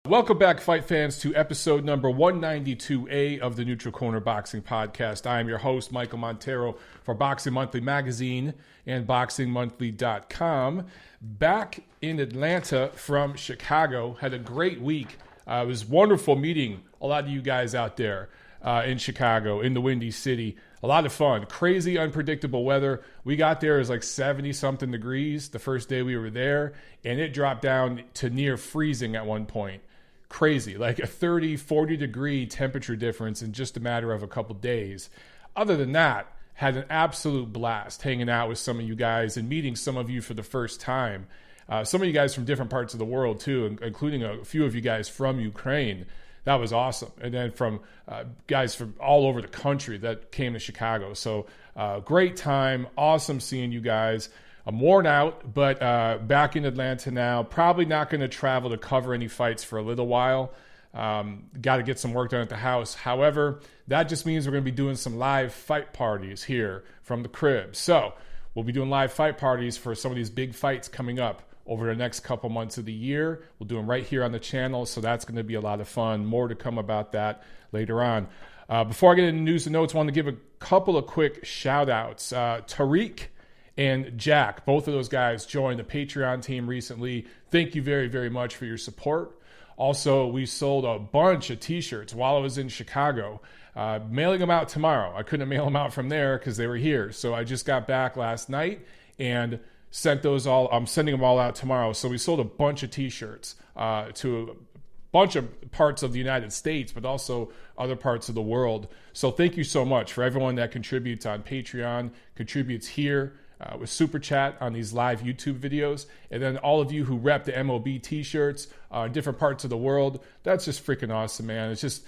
Welcome back, fight fans, to episode number 192A of the Neutral Corner Boxing Podcast. I am your host, Michael Montero, for Boxing Monthly Magazine and BoxingMonthly.com. Back in Atlanta from Chicago. Had a great week. It was wonderful meeting a lot of you guys out there in Chicago, in the Windy City. A lot of fun. Crazy, unpredictable weather. We got there, it was like 70-something degrees the first day we were there, and it dropped down to near freezing at one point. Crazy, like a 30, 40 degree temperature difference in just a matter of a couple days. Other than that, had an absolute blast hanging out with some of you guys and meeting some of you for the first time. Some of you guys from different parts of the world too, including a few of you guys from Ukraine. That was awesome. And then from guys from all over the country that came to Chicago. So great time. Awesome seeing you guys. I'm worn out, but back in Atlanta now. Probably not going to travel to cover any fights for a little while. Got to get some work done at the house. However, that just means we're going to be doing some live fight parties here from the crib. So we'll be doing live fight parties for some of these big fights coming up over the next couple months of the year. We'll do them right here on the channel, so that's going to be a lot of fun. More to come about that later on. Before I get into news and notes, I want to give a couple of quick shout-outs. Tariq and Jack, both of those guys joined the Patreon team recently. Thank you very, very much for your support. Also, we sold a bunch of t-shirts while I was in Chicago. Mailing them out tomorrow. I couldn't mail them out from there because they were here. So I just got back last night and sent those all. I'm sending them all out tomorrow. So we sold a bunch of t-shirts to a bunch of parts of the United States, but also other parts of the world. So thank you so much for everyone that contributes on Patreon, contributes here, with Super Chat on these live YouTube videos, and then all of you who rep the MOB t-shirts in different parts of the world. That's just freaking awesome, man. It's just,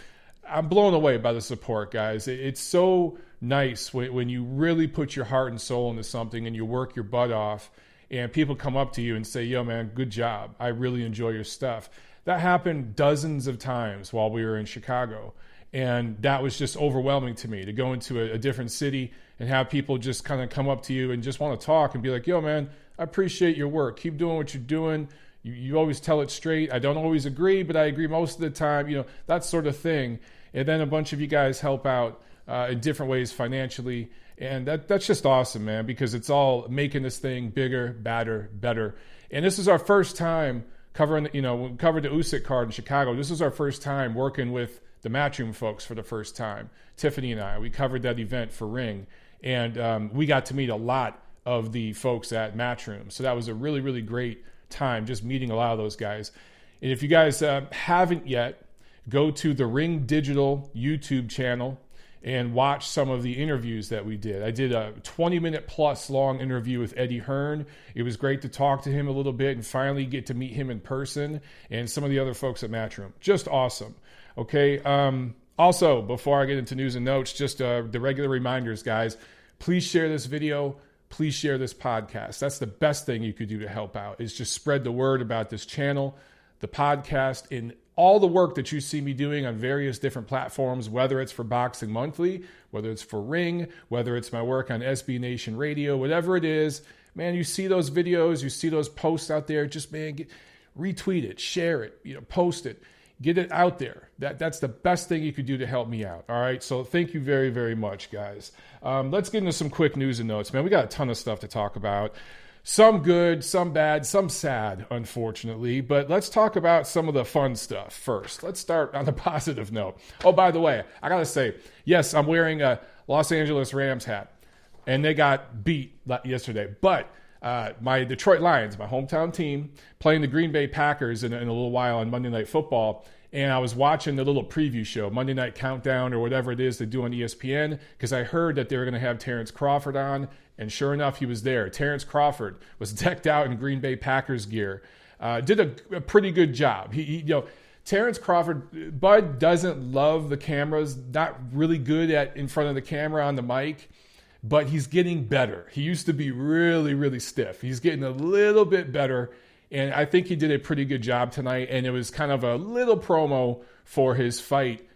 I'm blown away by the support, guys. It's so nice when you really put your heart and soul into something and you work your butt off and people come up to you and say, yo, man, good job. I really enjoy your stuff. That happened dozens of times while we were in Chicago. And that was just overwhelming to me, to go into a different city and have people just kind of come up to you and just want to talk and be like, yo, man, I appreciate your work. Keep doing what you're doing. You always tell it straight. I don't always agree, but I agree most of the time, that sort of thing. And then a bunch of you guys help out in different ways financially. And that's just awesome, man, because it's all making this thing bigger, badder, better. And this is our first time covering, we covered the Usyk card in Chicago. This is our first time working with the Matchroom folks for the first time. Tiffany and I, we covered that event for Ring. And we got to meet a lot of the folks at Matchroom. So that was a really, really great time just meeting a lot of those guys. And if you guys haven't yet, go to the Ring Digital YouTube channel and watch some of the interviews that we did. I did a 20-minute plus long interview with Eddie Hearn. It was great to talk to him a little bit and finally get to meet him in person and some of the other folks at Matchroom. Just awesome. Okay. Also, before I get into news and notes, just the regular reminders, guys. Please share this video. Please share this podcast. That's the best thing you could do to help out, is just spread the word about this channel, the podcast, and all the work that you see me doing on various different platforms, whether it's for Boxing Monthly, whether it's for Ring, whether it's my work on SB Nation Radio, whatever it is. Man, you see those videos, you see those posts out there, just, man, retweet it, share it, post it. Get it out there. That's the best thing you could do to help me out. All right. So thank you very, very much, guys. Let's get into some quick news and notes, man. We got a ton of stuff to talk about. Some good, some bad, some sad, unfortunately. But let's talk about some of the fun stuff first. Let's start on the positive note. Oh, by the way, I got to say, yes, I'm wearing a Los Angeles Rams hat, and they got beat yesterday. But my Detroit Lions, my hometown team, playing the Green Bay Packers in a little while on Monday Night Football. And I was watching the little preview show, Monday Night Countdown or whatever it is they do on ESPN, because I heard that they were going to have Terrence Crawford on. And sure enough, he was there. Terrence Crawford was decked out in Green Bay Packers gear. Did a pretty good job. Terrence Crawford, Bud doesn't love the cameras, not really good at in front of the camera on the mic. But he's getting better. He used to be really, really stiff. He's getting a little bit better. And I think he did a pretty good job tonight. And it was kind of a little promo for his fight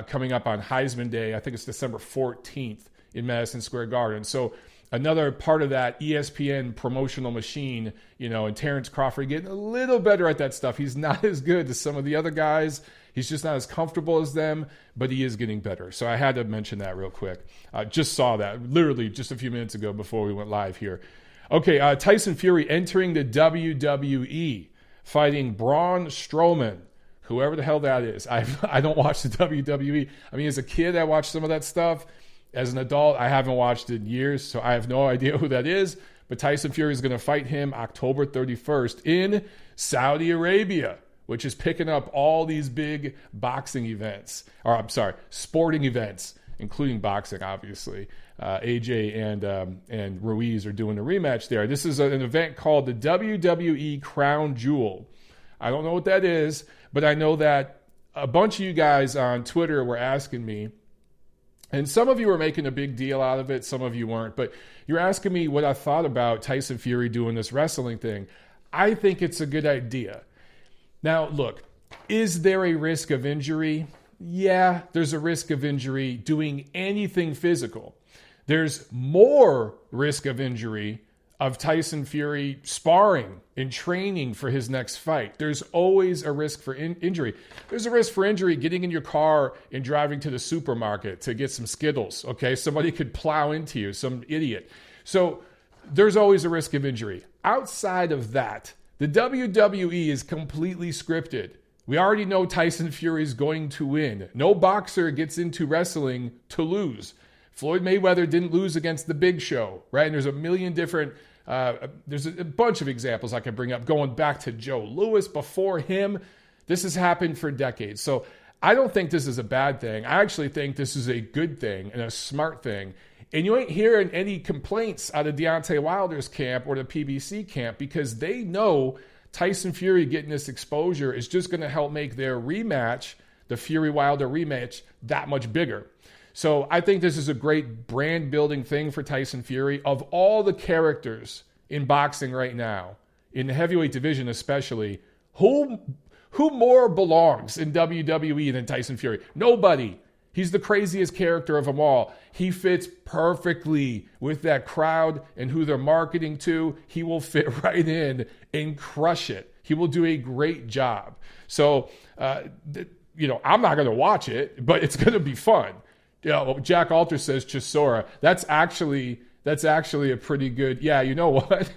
coming up on Heisman Day. I think it's December 14th in Madison Square Garden. So another part of that ESPN promotional machine, and Terrence Crawford getting a little better at that stuff. He's not as good as some of the other guys. He's just not as comfortable as them, but he is getting better. So I had to mention that real quick. Just saw that literally just a few minutes ago before we went live here. Okay, Tyson Fury entering the WWE, fighting Braun Strowman, whoever the hell that is. I don't watch the WWE. I mean, as a kid, I watched some of that stuff. As an adult, I haven't watched it in years, so I have no idea who that is. But Tyson Fury is going to fight him October 31st in Saudi Arabia, which is picking up all these big boxing events. Sporting events, including boxing, obviously. AJ and Ruiz are doing a rematch there. This is an event called the WWE Crown Jewel. I don't know what that is, but I know that a bunch of you guys on Twitter were asking me, and some of you were making a big deal out of it, some of you weren't, but you're asking me what I thought about Tyson Fury doing this wrestling thing. I think it's a good idea. Now, look, is there a risk of injury? Yeah, there's a risk of injury doing anything physical. There's more risk of injury of Tyson Fury sparring and training for his next fight. There's always a risk for injury. There's a risk for injury getting in your car and driving to the supermarket to get some Skittles, okay? Somebody could plow into you, some idiot. So there's always a risk of injury. Outside of that, the WWE is completely scripted. We already know Tyson Fury is going to win. No boxer gets into wrestling to lose. Floyd Mayweather didn't lose against the Big Show, right? And there's a million different, there's a bunch of examples I could bring up going back to Joe Louis before him. This has happened for decades. So I don't think this is a bad thing. I actually think this is a good thing and a smart thing. And you ain't hearing any complaints out of Deontay Wilder's camp or the PBC camp because they know Tyson Fury getting this exposure is just going to help make their rematch, the Fury-Wilder rematch, that much bigger. So I think this is a great brand building thing for Tyson Fury. Of all the characters in boxing right now, in the heavyweight division especially, who more belongs in WWE than Tyson Fury? Nobody. He's the craziest character of them all. He fits perfectly with that crowd and who they're marketing to. He will fit right in and crush it. He will do a great job. So, I'm not going to watch it, but it's going to be fun. Jack Alter says Chisora. That's actually a pretty good. Yeah, you know what?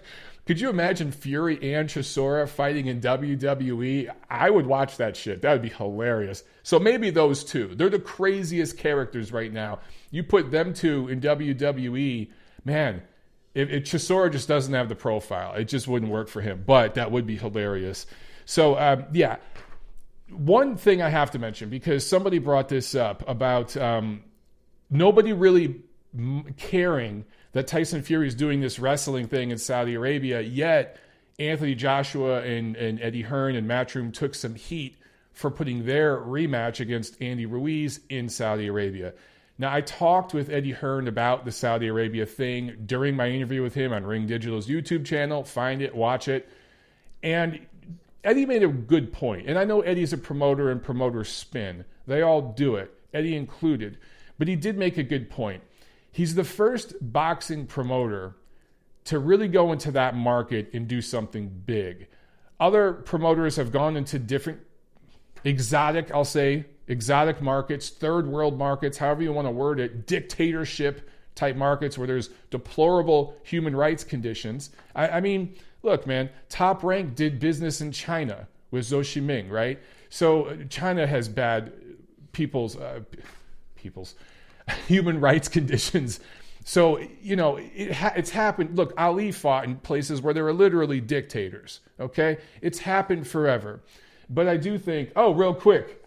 Could you imagine Fury and Chisora fighting in WWE? I would watch that shit. That would be hilarious. So maybe those two. They're the craziest characters right now. You put them two in WWE, man. If Chisora just doesn't have the profile, it just wouldn't work for him. But that would be hilarious. So one thing I have to mention because somebody brought this up about. Nobody really caring that Tyson Fury is doing this wrestling thing in Saudi Arabia, yet Anthony Joshua and Eddie Hearn and Matchroom took some heat for putting their rematch against Andy Ruiz in Saudi Arabia. Now, I talked with Eddie Hearn about the Saudi Arabia thing during my interview with him on Ring Digital's YouTube channel. Find it, watch it. And Eddie made a good point. And I know Eddie's a promoter and promoters spin. They all do it, Eddie included. But he did make a good point. He's the first boxing promoter to really go into that market and do something big. Other promoters have gone into different exotic markets, third world markets, however you want to word it, dictatorship type markets where there's deplorable human rights conditions. I mean, look, man, Top Rank did business in China with Zhou Ximing, right? So China has bad people's human rights conditions. So, it's happened. Look, Ali fought in places where there were literally dictators, okay? It's happened forever. But I do think, real quick,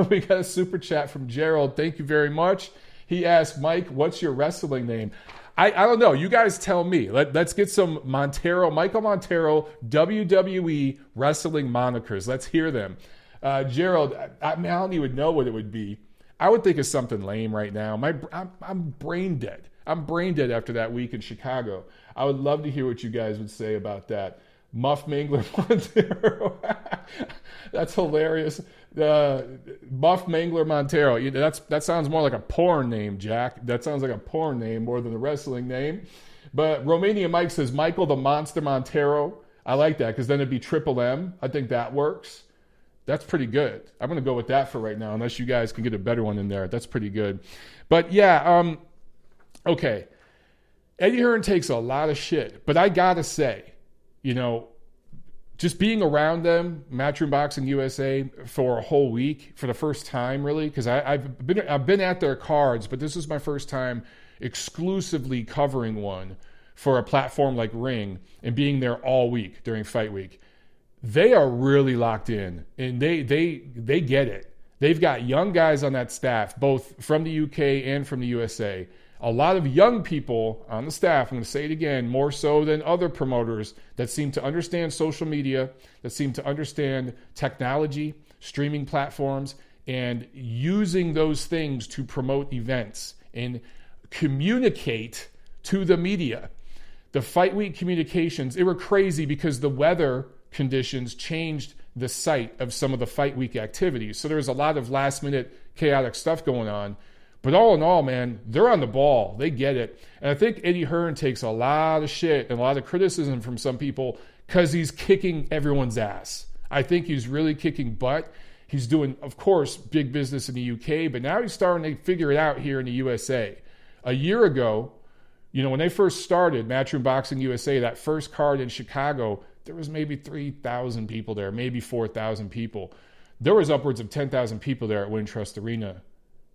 we got a super chat from Gerald. Thank you very much. He asked, Mike, what's your wrestling name? I don't know. You guys tell me. Let's get some Michael Montero, WWE wrestling monikers. Let's hear them. Gerald, I don't even know what it would be. I would think of something lame right now. I'm brain dead. I'm brain dead after that week in Chicago. I would love to hear what you guys would say about that. Muff Mangler Montero. That's hilarious. Buff Mangler Montero. That sounds more like a porn name, Jack. That sounds like a porn name more than a wrestling name. But Romania Mike says Michael the Monster Montero. I like that because then it'd be Triple M. I think that works. That's pretty good. I'm going to go with that for right now, unless you guys can get a better one in there. That's pretty good. But yeah, okay. Eddie Hearn takes a lot of shit, but I got to say, just being around them, Matchroom Boxing USA, for a whole week, for the first time, really, because I've been at their cards, but this is my first time exclusively covering one for a platform like Ring and being there all week during fight week. They are really locked in, and they get it. They've got young guys on that staff, both from the UK and from the USA. A lot of young people on the staff, I'm going to say it again, more so than other promoters that seem to understand social media, that seem to understand technology, streaming platforms, and using those things to promote events and communicate to the media. The fight week communications, they were crazy because the weather conditions changed the site of some of the fight week activities. So there was a lot of last minute chaotic stuff going on. But all in all, man, they're on the ball. They get it. And I think Eddie Hearn takes a lot of shit and a lot of criticism from some people because he's kicking everyone's ass. I think he's really kicking butt. He's doing, of course, big business in the UK, but now he's starting to figure it out here in the USA. A year ago, when they first started Matchroom Boxing USA, that first card in Chicago, there was maybe 3,000 people there, maybe 4,000 people. There was upwards of 10,000 people there at Wintrust Arena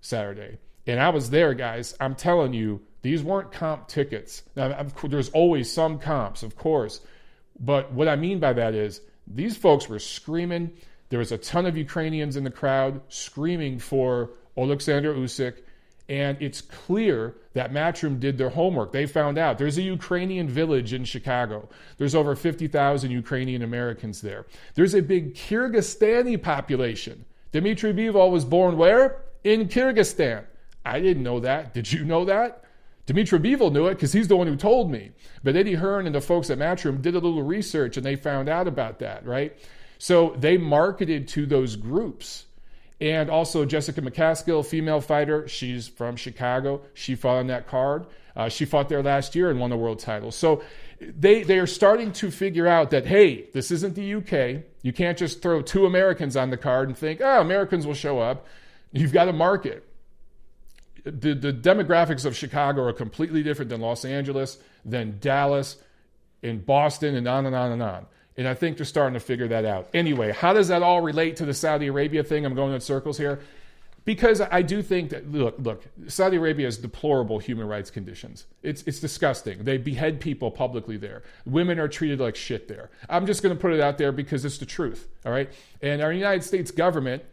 Saturday. And I was there, guys. I'm telling you, these weren't comp tickets. Now, there's always some comps, of course. But what I mean by that is these folks were screaming. There was a ton of Ukrainians in the crowd screaming for Aleksandr Usyk. And it's clear that Matchroom did their homework. They found out there's a Ukrainian village in Chicago. There's over 50,000 Ukrainian Americans there. There's a big Kyrgyzstani population. Dmitry Bivol was born where? In Kyrgyzstan. I didn't know that. Did you know that? Dmitry Bivol knew it because he's the one who told me. But Eddie Hearn and the folks at Matchroom did a little research and they found out about that, right? So they marketed to those groups. And also Jessica McCaskill, female fighter, she's from Chicago. She fought on that card. She fought there last year and won the world title. So they are starting to figure out that, hey, this isn't the UK. You can't just throw two Americans on the card and think, Americans will show up. You've got to market. The demographics of Chicago are completely different than Los Angeles, than Dallas, and Boston, and on and on and on. And I think they're starting to figure that out. Anyway, how does that all relate to the Saudi Arabia thing? I'm going in circles here. Because I do think that, look, Saudi Arabia has deplorable human rights conditions. It's disgusting. They behead people publicly there. Women are treated like shit there. I'm just going to put it out there because it's the truth, all right? And our United States government,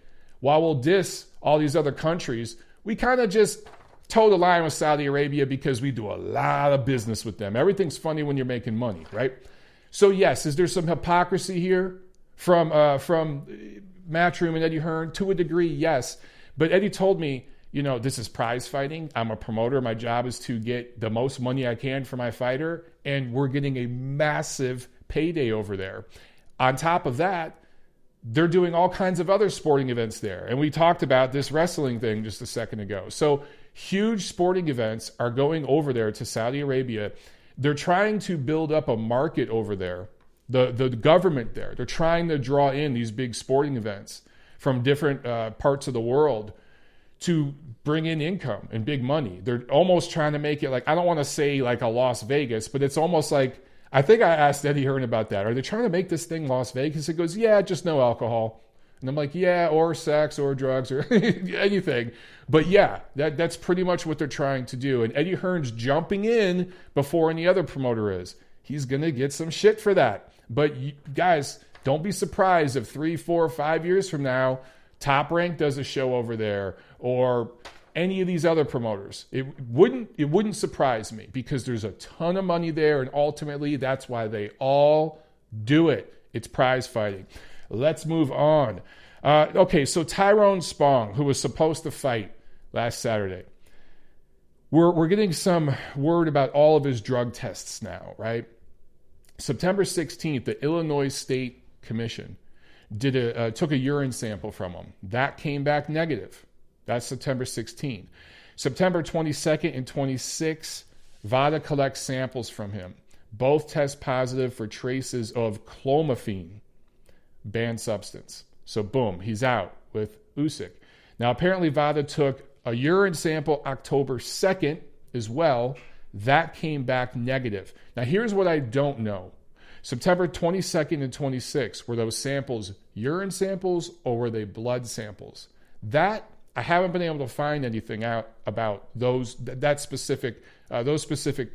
while we'll diss all these other countries, we kind of just toe the line with Saudi Arabia because we do a lot of business with them. Everything's funny when you're making money, right? So yes, is there some hypocrisy here from Matchroom and Eddie Hearn? To a degree, yes. But Eddie told me, this is prize fighting. I'm a promoter. My job is to get the most money I can for my fighter, and we're getting a massive payday over there. On top of that, they're doing all kinds of other sporting events there. And we talked about this wrestling thing just a second ago. So huge sporting events are going over there to Saudi Arabia. They're trying to build up a market over there, the government there. They're trying to draw in these big sporting events from different parts of the world to bring in income and big money. They're almost trying to make it like, I don't want to say like a Las Vegas, but it's almost like, I think I asked Eddie Hearn about that. Are they trying to make this thing Las Vegas? He goes, yeah, just no alcohol. And I'm like, yeah, or sex or drugs or anything. But yeah, that's pretty much what they're trying to do. And Eddie Hearn's jumping in before any other promoter is. He's going to get some shit for that. But guys, don't be surprised if 3, 4, 5 years from now, Top Rank does a show over there or any of these other promoters. It wouldn't surprise me because there's a ton of money there, and ultimately that's why they all do it. It's prize fighting. Let's move on. Okay, so Tyrone Spong, who was supposed to fight last Saturday, we're getting some word about all of his drug tests now, right? September 16th, the Illinois State Commission took a urine sample from him. That came back negative. That's September 16. September 22nd and 26th, VADA collects samples from him. Both test positive for traces of clomiphene, banned substance. So boom, he's out with Usyk. Now apparently VADA took a urine sample October 2nd as well. That came back negative. Now here's what I don't know. September 22nd and 26th, were those samples urine samples or were they blood samples? That I haven't been able to find anything out about those specific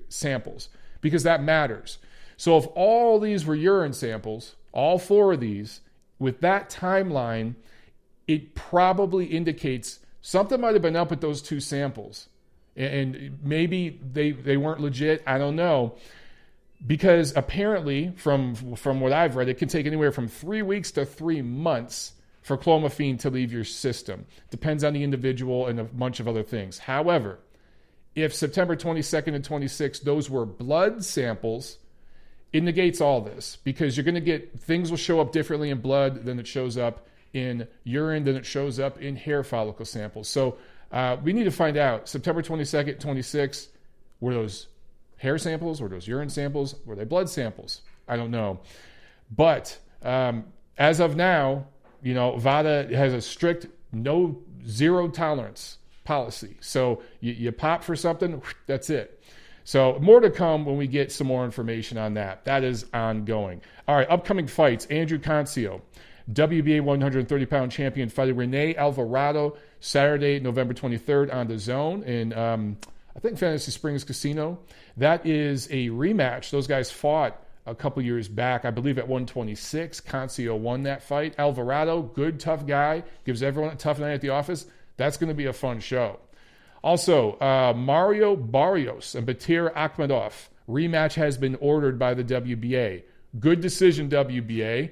samples, because that matters. So if all these were urine samples, all 4 of these, with that timeline, it probably indicates something might have been up with those 2 samples. And maybe they weren't legit. I don't know. Because apparently, from what I've read, it can take anywhere from 3 weeks to 3 months for clomiphene to leave your system. Depends on the individual and a bunch of other things. However, if September 22nd and 26th, those were blood samples, it negates all this, because you're going to get, things will show up differently in blood than it shows up in urine, than it shows up in hair follicle samples. So we need to find out, September 22nd, 26th, were those hair samples? Were those urine samples? Were they blood samples? I don't know. But as of now, VADA has a strict zero tolerance policy. So you pop for something, that's it. So more to come when we get some more information on that. That is ongoing. All right, upcoming fights. Andrew Cancio, WBA 130-pound champion, fighting Rene Alvarado Saturday, November 23rd on the Zone in, I think, Fantasy Springs Casino. That is a rematch. Those guys fought a couple years back, I believe at 126. Cancio won that fight. Alvarado, good, tough guy, gives everyone a tough night at the office. That's going to be a fun show. Also, Mario Barrios and Batir Akhmedov. Rematch has been ordered by the WBA. Good decision, WBA.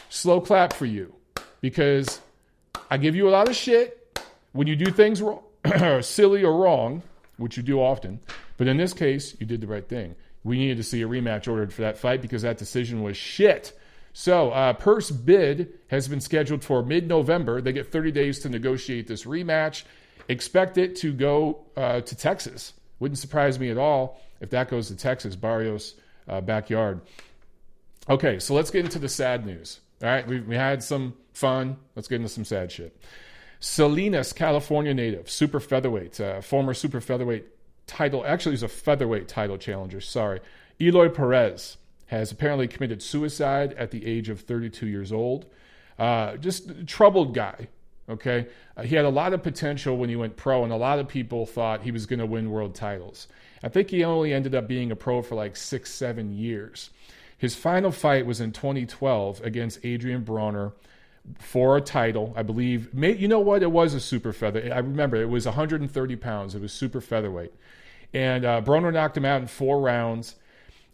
Slow clap for you, because I give you a lot of shit when you do things wrong, silly or wrong, which you do often. But in this case, you did the right thing. We needed to see a rematch ordered for that fight because that decision was shit. So purse bid has been scheduled for mid-November. They get 30 days to negotiate this rematch. Expect it to go to Texas. Wouldn't surprise me at all if that goes to Texas, Barrios' backyard. Okay, so let's get into the sad news. All right, we had some fun. Let's get into some sad shit. Salinas, California native, super featherweight, former super featherweight title. Actually, he's a featherweight title challenger. Sorry. Eloy Perez has apparently committed suicide at the age of 32 years old. Just a troubled guy. Okay, he had a lot of potential when he went pro, and a lot of people thought he was going to win world titles. I think he only ended up being a pro for like 6-7 years. His final fight was in 2012 against Adrian Broner for a title, I believe. You know what? It was a super feather. I remember it was 130 pounds. It was super featherweight. And Broner knocked him out in 4 rounds,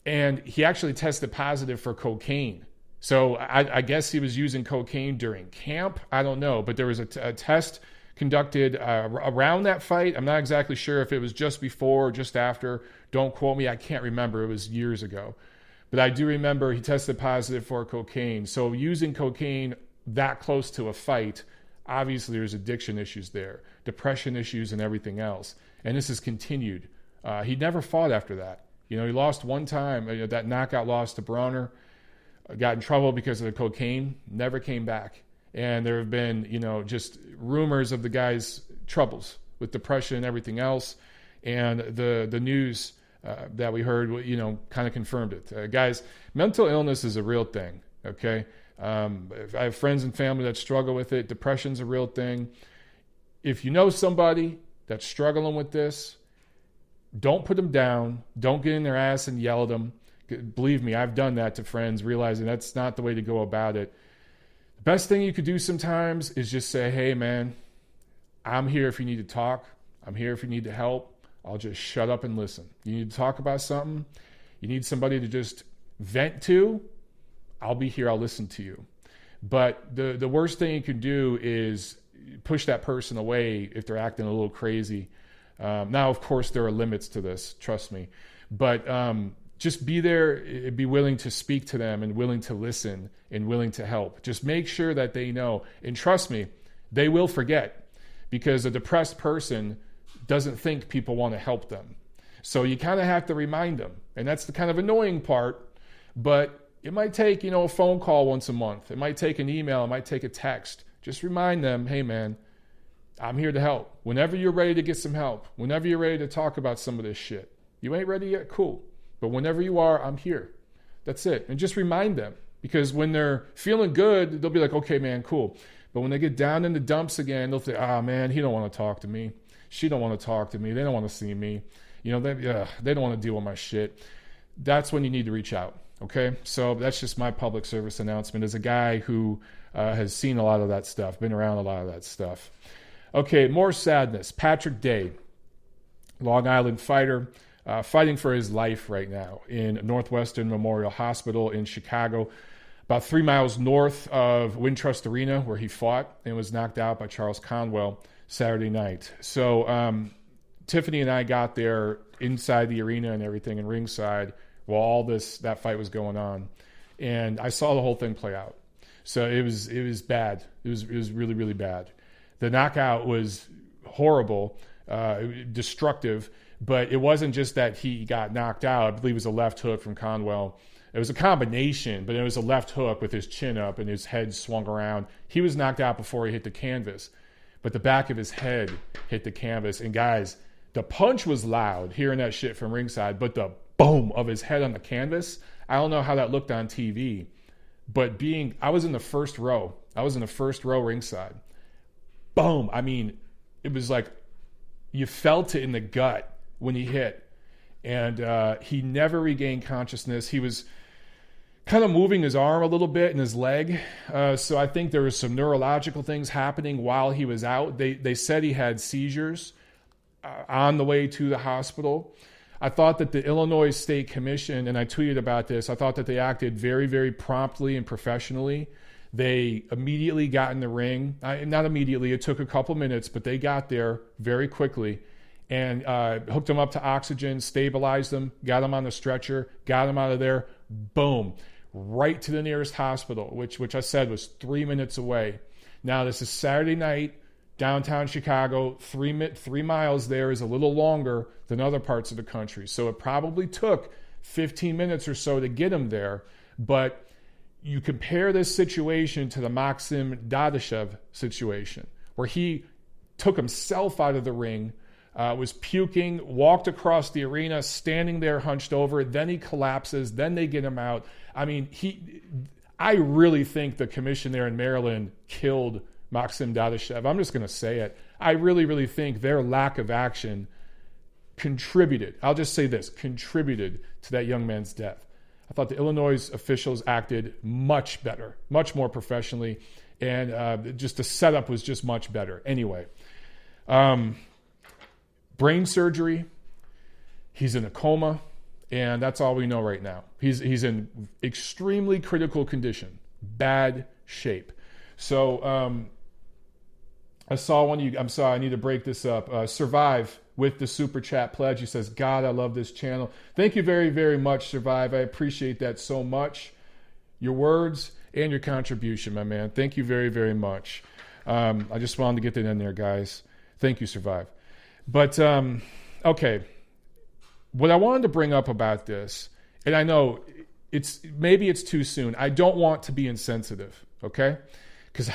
and he actually tested positive for cocaine. So I guess he was using cocaine during camp. I don't know. But there was a test conducted around that fight. I'm not exactly sure if it was just before or just after. Don't quote me. I can't remember. It was years ago. But I do remember he tested positive for cocaine. So using cocaine that close to a fight, obviously there's addiction issues there, depression issues and everything else. And this has continued. He never fought after that. He lost one time, that knockout loss to Broner. Got in trouble because of the cocaine, never came back. And there have been, just rumors of the guy's troubles with depression and everything else. And the news that we heard, kind of confirmed it. Guys, mental illness is a real thing, okay? I have friends and family that struggle with it. Depression's a real thing. If you know somebody that's struggling with this, don't put them down. Don't get in their ass and yell at them. Believe me, I've done that to friends, realizing that's not the way to go about it. The best thing you could do sometimes is just say, hey, man, I'm here if you need to talk. I'm here if you need to help. I'll just shut up and listen. You need to talk about something. You need somebody to just vent to. I'll be here. I'll listen to you. But the worst thing you can do is push that person away if they're acting a little crazy. Now, of course, there are limits to this. Trust me. But just be there, be willing to speak to them and willing to listen and willing to help. Just make sure that they know. And trust me, they will forget, because a depressed person doesn't think people want to help them. So you kind of have to remind them. And that's the kind of annoying part. But it might take, a phone call once a month. It might take an email. It might take a text. Just remind them, hey, man, I'm here to help. Whenever you're ready to get some help, whenever you're ready to talk about some of this shit. You ain't ready yet? Cool. But whenever you are, I'm here. That's it. And just remind them. Because when they're feeling good, they'll be like, okay, man, cool. But when they get down in the dumps again, they'll think, man, he don't want to talk to me. She don't want to talk to me. They don't want to see me. They don't want to deal with my shit. That's when you need to reach out. Okay? So that's just my public service announcement as a guy who has seen a lot of that stuff, been around a lot of that stuff. Okay, more sadness. Patrick Day, Long Island fighter, fighting for his life right now in Northwestern Memorial Hospital in Chicago, about 3 miles north of Wintrust Arena, where he fought and was knocked out by Charles Conwell Saturday night. So Tiffany and I got there inside the arena and everything in ringside while all that fight was going on, and I saw the whole thing play out. So it was bad. It was really, really bad. The knockout was horrible, destructive, but it wasn't just that he got knocked out. I believe it was a left hook from Conwell. It was a combination, but it was a left hook with his chin up and his head swung around. He was knocked out before he hit the canvas, but the back of his head hit the canvas. And guys, the punch was loud, hearing that shit from ringside, but the boom of his head on the canvas, I don't know how that looked on TV, but I was in the first row. I was in the first row ringside. Boom. I mean, it was like you felt it in the gut when he hit. And he never regained consciousness. He was kind of moving his arm a little bit and his leg. So I think there was some neurological things happening while he was out. They said he had seizures on the way to the hospital. I thought that the Illinois State Commission, and I tweeted about this, I thought that they acted very, very promptly and professionally. They immediately got in the ring. Not immediately, it took a couple minutes, but they got there very quickly and hooked him up to oxygen, stabilized him, got him on the stretcher, got him out of there, boom, right to the nearest hospital, which I said was 3 minutes away. Now, this is Saturday night, downtown Chicago. 3 miles there is a little longer than other parts of the country. So it probably took 15 minutes or so to get him there. But you compare this situation to the Maxim Dadashev situation, where he took himself out of the ring, was puking, walked across the arena, standing there hunched over. Then he collapses. Then they get him out. I mean, I really think the commission there in Maryland killed Maxim Dadashev. I'm just going to say it. I really, really think their lack of action contributed. I'll just say this, contributed to that young man's death. I thought the Illinois officials acted much better, much more professionally, and just the setup was just much better. Anyway, brain surgery, he's in a coma, and that's all we know right now. He's in extremely critical condition, bad shape. So I saw one of you, I'm sorry, I need to break this up. Survive with the Super Chat pledge. He says, God, I love this channel. Thank you very, very much, Survive. I appreciate that so much. Your words and your contribution, my man. Thank you very, very much. I just wanted to get that in there, guys. Thank you, Survive. But, okay. What I wanted to bring up about this, and I know maybe it's too soon. I don't want to be insensitive, okay? Because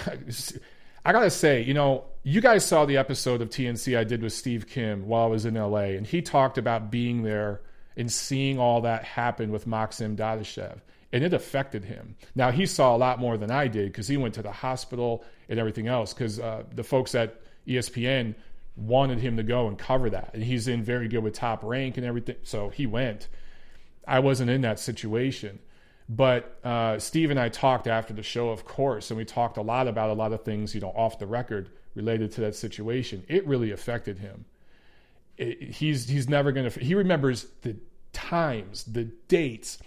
I got to say, you guys saw the episode of TNC I did with Steve Kim while I was in LA, and he talked about being there and seeing all that happen with Maxim Dadashev, and it affected him. Now, he saw a lot more than I did because he went to the hospital and everything else because the folks at ESPN wanted him to go and cover that, and he's in very good with Top Rank and everything, so he went. I wasn't in that situation. But Steve and I talked after the show, of course, and we talked a lot about a lot of things, off the record related to that situation. It really affected him. He's never going to. He remembers the times, the dates,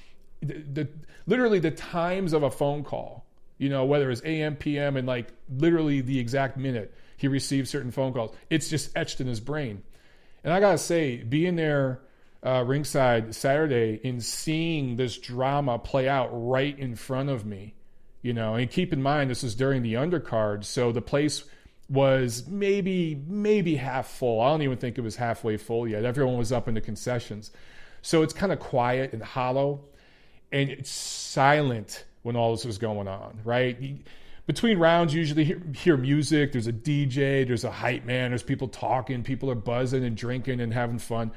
literally the times of a phone call. Whether it's AM, PM, and like literally the exact minute he received certain phone calls. It's just etched in his brain. And I gotta say, being there ringside Saturday and seeing this drama play out right in front of me, and keep in mind, this was during the undercard. So the place was maybe half full. I don't even think it was halfway full yet. Everyone was up in the concessions. So it's kind of quiet and hollow, and it's silent when all this was going on, right? Between rounds, usually hear music. There's a DJ, there's a hype man, there's people talking, people are buzzing and drinking and having fun.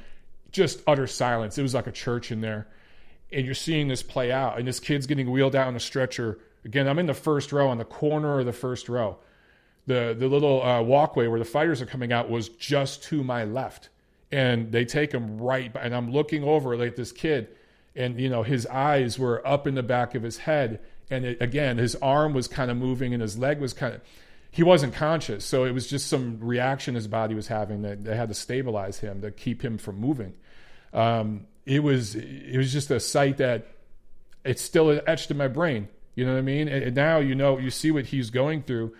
Just utter silence. It was like a church in there. And you're seeing this play out, and this kid's getting wheeled out on a stretcher. Again, I'm in the first row, on the corner of the first row. The little walkway where the fighters are coming out was just to my left. And they take him right by, and I'm looking over like this kid, and his eyes were up in the back of his head, and again his arm was kind of moving and his leg was he wasn't conscious, so it was just some reaction his body was having that they had to stabilize him to keep him from moving. It was just a sight that it's still etched in my brain. You know what I mean? And now you see what he's going through.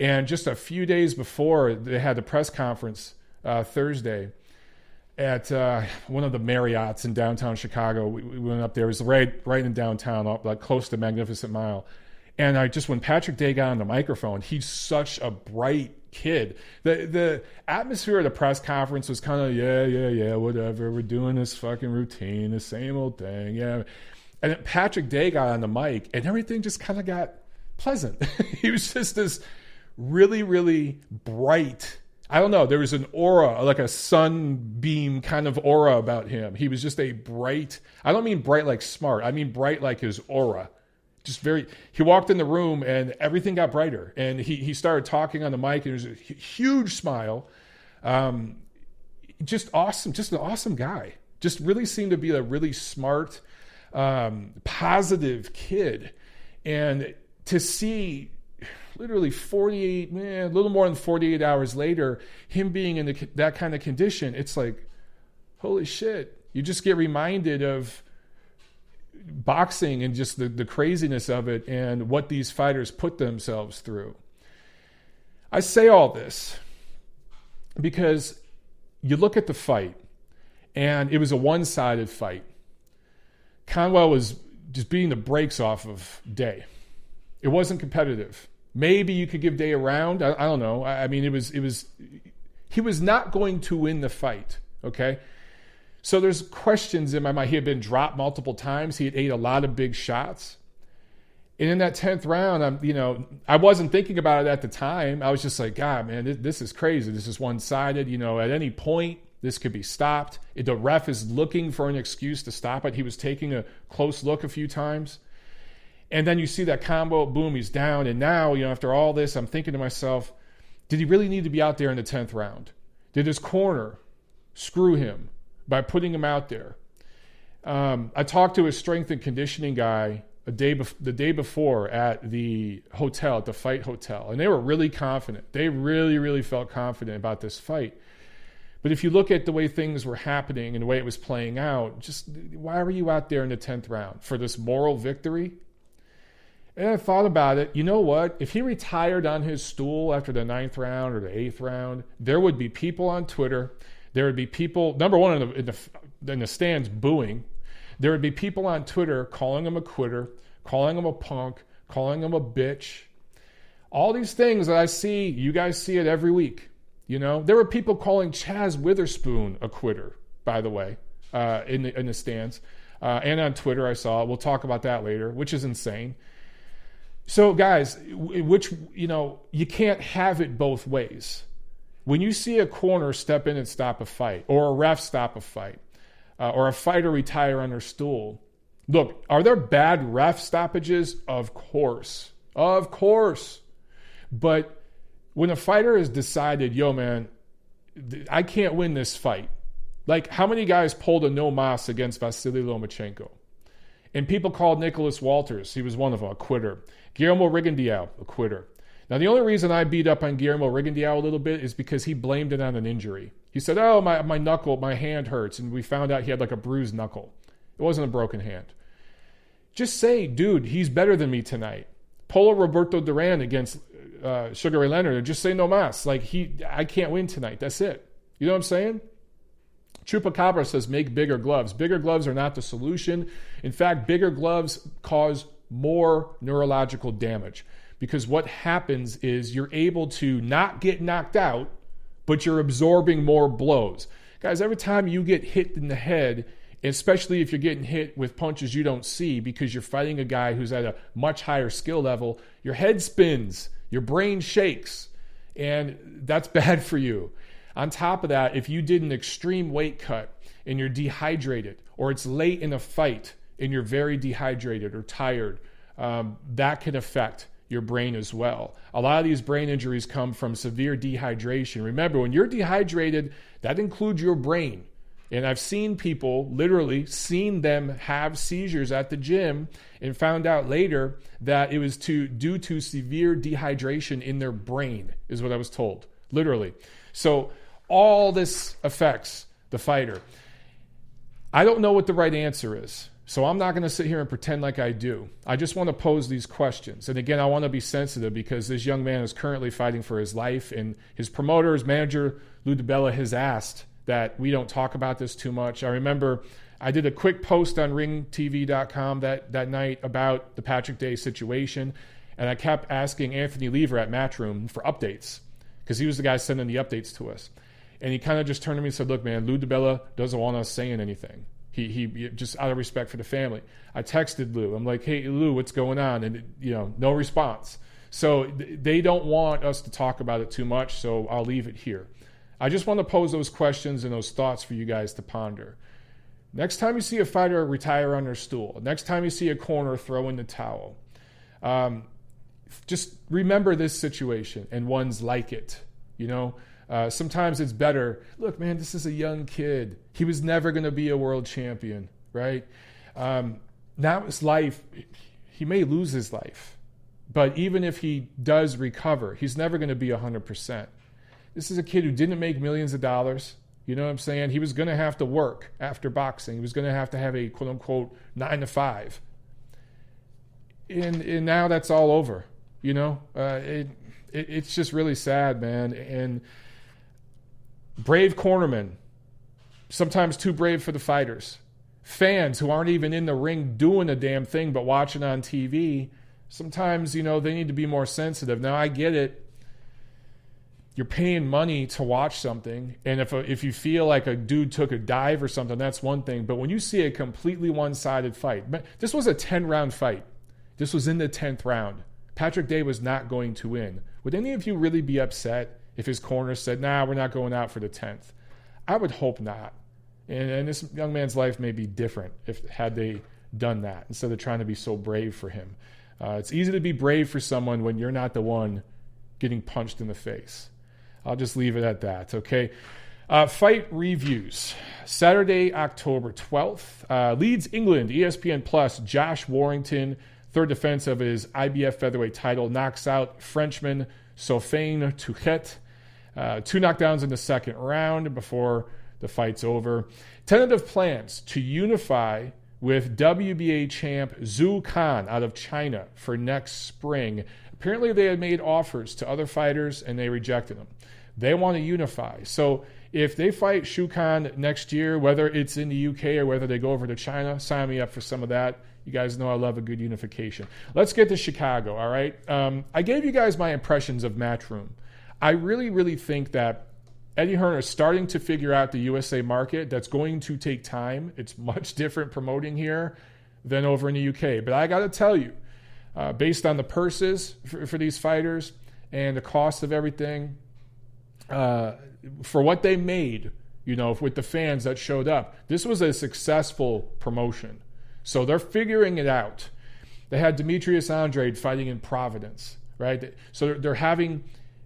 And just a few days before they had the press conference Thursday at one of the Marriotts in downtown Chicago. We went up there. It was right in downtown, like close to Magnificent Mile. And when Patrick Day got on the microphone, he's such a bright kid. The atmosphere of the press conference was kind of, yeah, whatever. We're doing this fucking routine, the same old thing, yeah. And then Patrick Day got on the mic, and everything just kind of got pleasant. He was just this really, really bright. I don't know. There was an aura, like a sunbeam kind of aura about him. He was just a bright. I don't mean bright like smart. I mean bright like his aura. Just he walked in the room and everything got brighter. And he started talking on the mic, and there was a huge smile. Just awesome. Just an awesome guy. Just really seemed to be a really smart, positive kid. And to see literally a little more than 48 hours later, him being in that kind of condition, it's like, holy shit. You just get reminded of boxing and just the craziness of it and what these fighters put themselves through. I say all this because you look at the fight, and it was a one-sided fight. Conwell was just beating the brakes off of Day. It wasn't competitive. Maybe you could give Day a round. I don't know. I mean, he was not going to win the fight, okay? So there's questions in my mind. He had been dropped multiple times. He had ate a lot of big shots. And in that 10th round, I wasn't thinking about it at the time. I was just like, God, man, this is crazy. This is one-sided. At any point, this could be stopped. The ref is looking for an excuse to stop it. He was taking a close look a few times. And then you see that combo, boom, he's down. And now, after all this, I'm thinking to myself, did he really need to be out there in the 10th round? Did his corner screw him by putting him out there? I talked to his strength and conditioning guy the day before at the hotel, at the fight hotel, and they were really confident. They really, really felt confident about this fight. But if you look at the way things were happening and the way it was playing out, just why were you out there in the 10th round? For this moral victory? And I thought about it. You know what? If he retired on his stool after the 9th round or the 8th round, there would be people on Twitter. There would be people, number one, in the stands booing. There would be people on Twitter calling him a quitter, calling him a punk, calling him a bitch. All these things that I see, you guys see it every week. There were people calling Chaz Witherspoon a quitter, by the way, in the stands. And on Twitter, I saw it. We'll talk about that later, which is insane. So, guys, you can't have it both ways. When you see a corner step in and stop a fight, or a ref stop a fight, or a fighter retire on their stool, look, are there bad ref stoppages? Of course. Of course. But when a fighter has decided, yo, man, I can't win this fight. Like, how many guys pulled a no mas against Vasily Lomachenko? And people called Nicholas Walters, he was one of them, a quitter. Guillermo Rigondeaux, a quitter. Now, the only reason I beat up on Guillermo Rigondeaux a little bit is because he blamed it on an injury. He said, oh, my knuckle, my hand hurts. And we found out he had like a bruised knuckle. It wasn't a broken hand. Just say, dude, he's better than me tonight. Polo Roberto Duran against Sugar Ray Leonard, and just say no mas. Like, I can't win tonight. That's it. You know what I'm saying? Chupacabra says make bigger gloves. Bigger gloves are not the solution. In fact, bigger gloves cause more neurological damage because what happens is you're able to not get knocked out, but you're absorbing more blows. Guys, every time you get hit in the head, especially if you're getting hit with punches you don't see because you're fighting a guy who's at a much higher skill level, your head spins, your brain shakes, and that's bad for you. On top of that, if you did an extreme weight cut and you're dehydrated, or it's late in a fight and you're very dehydrated or tired, that can affect your brain as well. A lot of these brain injuries come from severe dehydration. Remember, when you're dehydrated, that includes your brain. And I've seen people, literally seen them have seizures at the gym and found out later that it was due to severe dehydration in their brain, is what I was told, literally. So all this affects the fighter. I don't know what the right answer is, so I'm not going to sit here and pretend like I do. I just want to pose these questions. And again, I want to be sensitive because this young man is currently fighting for his life, and his promoter, his manager, Lou DiBella, has asked that we don't talk about this too much. I remember I did a quick post on ringtv.com that night about the Patrick Day situation, and I kept asking Anthony Lever at Matchroom for updates because he was the guy sending the updates to us. And he kind of just turned to me and said, look, man, Lou DiBella doesn't want us saying anything. He just out of respect for the family. I texted Lou. I'm like, hey, Lou, what's going on? And, no response. So they don't want us to talk about it too much, so I'll leave it here. I just want to pose those questions and those thoughts for you guys to ponder. Next time you see a fighter retire on their stool, next time you see a corner throw in the towel, just remember this situation and ones like it, Sometimes it's better. Look, man, this is a young kid. He was never going to be a world champion, right? Now his life, he may lose his life. But even if he does recover, he's never going to be 100%. This is a kid who didn't make millions of dollars. You know what I'm saying? He was going to have to work after boxing. He was going to have a quote-unquote 9 to 5. And now that's all over, It's just really sad, man. And brave cornermen, sometimes too brave for the fighters. Fans who aren't even in the ring doing a damn thing but watching on TV, sometimes, they need to be more sensitive. Now, I get it. You're paying money to watch something, and if you feel like a dude took a dive or something, that's one thing. But when you see a completely one-sided fight, this was a 10-round fight. This was in the 10th round. Patrick Day was not going to win. Would any of you really be upset if his corner said, nah, we're not going out for the 10th? I would hope not. And this young man's life may be different had they done that instead of trying to be so brave for him. It's easy to be brave for someone when you're not the one getting punched in the face. I'll just leave it at that, okay? Fight reviews. Saturday, October 12th. Leeds, England, ESPN Plus, Josh Warrington, third defense of his IBF featherweight title, knocks out Frenchman Sofane Tuchet. 2 knockdowns in the second round before the fight's over. Tentative plans to unify with WBA champ Zhu Kan out of China for next spring. Apparently they had made offers to other fighters and they rejected them. They want to unify. So if they fight Zhu Kan next year, whether it's in the UK or whether they go over to China, sign me up for some of that. You guys know I love a good unification. Let's get to Chicago, all right? I gave you guys my impressions of Matchroom. I really, really think that Eddie Hearn is starting to figure out the USA market. That's going to take time. It's much different promoting here than over in the UK. But I got to tell you, based on the purses for these fighters and the cost of everything, for what they made, with the fans that showed up, this was a successful promotion. So they're figuring it out. They had Demetrius Andrade fighting in Providence, right? So they're having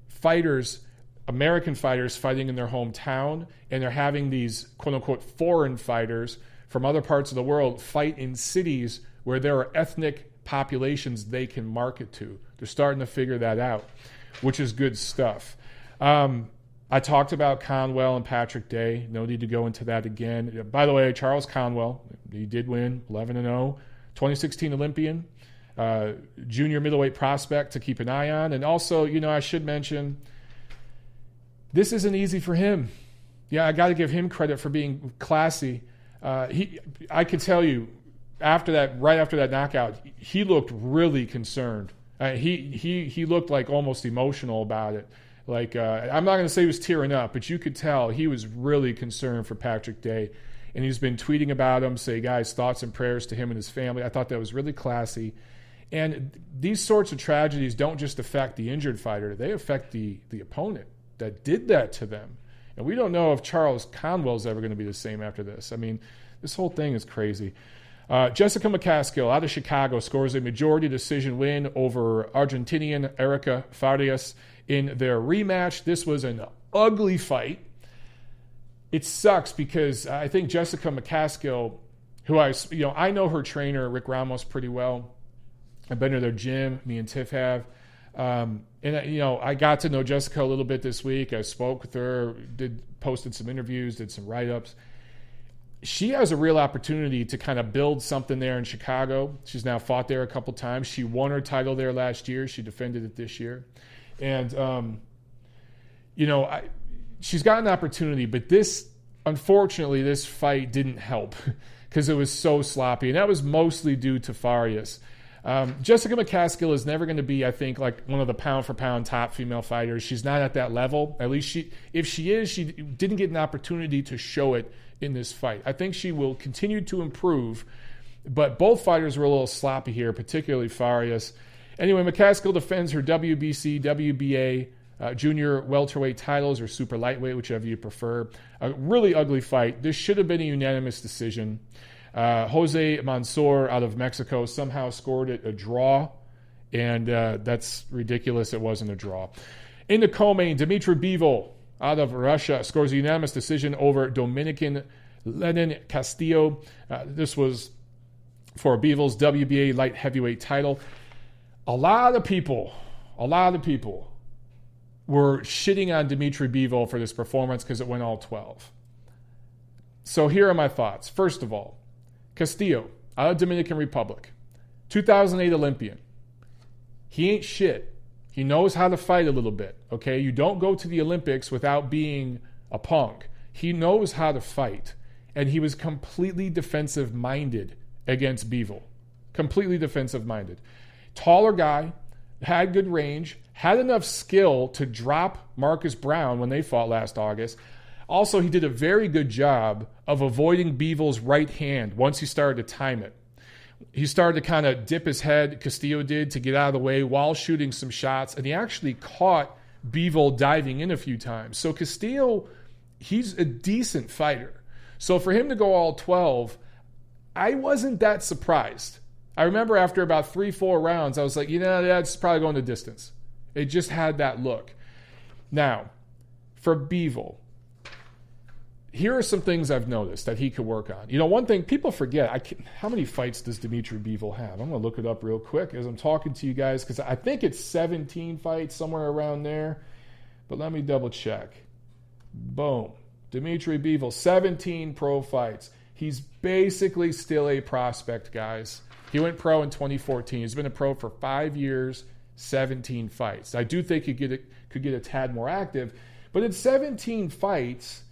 fighters, American fighters, fighting in their hometown, and they're having these quote-unquote foreign fighters from other parts of the world fight in cities where there are ethnic populations they can market to. They're starting to figure that out, which is good stuff. I talked about Conwell and Patrick Day. No need to go into that again. By the way, Charles Conwell, he did win 11-0, 2016 Olympian, junior middleweight prospect to keep an eye on. And also, I should mention, this isn't easy for him. Yeah, I got to give him credit for being classy. I could tell you, right after that knockout, he looked really concerned. He looked like almost emotional about it. Like, I'm not going to say he was tearing up, but you could tell he was really concerned for Patrick Day. And he's been tweeting about him, say, guys, thoughts and prayers to him and his family. I thought that was really classy. And these sorts of tragedies don't just affect the injured fighter. They affect the opponent that did that to them. And we don't know if Charles Conwell's ever going to be the same after this. I mean, this whole thing is crazy. Jessica McCaskill out of Chicago scores a majority decision win over Argentinian Erika Farias in their rematch. This was an ugly fight. It sucks because I think Jessica McCaskill, who I know her trainer, Rick Ramos, pretty well. I've been to their gym, me and Tiff have. I got to know Jessica a little bit this week. I spoke with her, posted some interviews, did some write-ups. She has a real opportunity to kind of build something there in Chicago. She's now fought there a couple times. She won her title there last year. She defended it this year. And, she's got an opportunity, but unfortunately, this fight didn't help because it was so sloppy. And that was mostly due to Farias. Jessica McCaskill is never going to be, I think, like one of the pound-for-pound top female fighters. She's not at that level. At least if she is, she didn't get an opportunity to show it in this fight. I think she will continue to improve, but both fighters were a little sloppy here, particularly Farias. Anyway, McCaskill defends her WBC, WBA, junior welterweight titles or super lightweight, whichever you prefer. A really ugly fight. This should have been a unanimous decision. Jose Mansour out of Mexico somehow scored it a draw, and that's ridiculous. It wasn't a draw. In the co-main, Dmitry Bivol out of Russia scores a unanimous decision over Dominican Lenin Castillo. This was for Bivol's WBA light heavyweight title. A lot of people were shitting on Dmitry Bivol for this performance because it went all 12. So here are my thoughts. First of all, Castillo, out of Dominican Republic, 2008 Olympian. He ain't shit. He knows how to fight a little bit, okay? You don't go to the Olympics without being a punk. He knows how to fight. And he was completely defensive-minded against Bivol. Completely defensive-minded. Taller guy, had good range, had enough skill to drop Marcus Brown when they fought last August. Also, he did a very good job of avoiding Bivol's right hand once he started to time it. He started to kind of dip his head, Castillo did, to get out of the way while shooting some shots, and he actually caught Bivol diving in a few times. So Castillo, he's a decent fighter. So for him to go all 12, I wasn't that surprised. I remember after about 3-4 rounds, I was like, that's probably going the distance. It just had that look. Now, for Bivol, here are some things I've noticed that he could work on. One thing people forget, how many fights does Dmitry Bivol have? I'm going to look it up real quick as I'm talking to you guys because I think it's 17 fights, somewhere around there. But let me double check. Boom. Dmitry Bivol, 17 pro fights. He's basically still a prospect, guys. He went pro in 2014. He's been a pro for 5 years, 17 fights. I do think he could get a tad more active. But in 17 fights,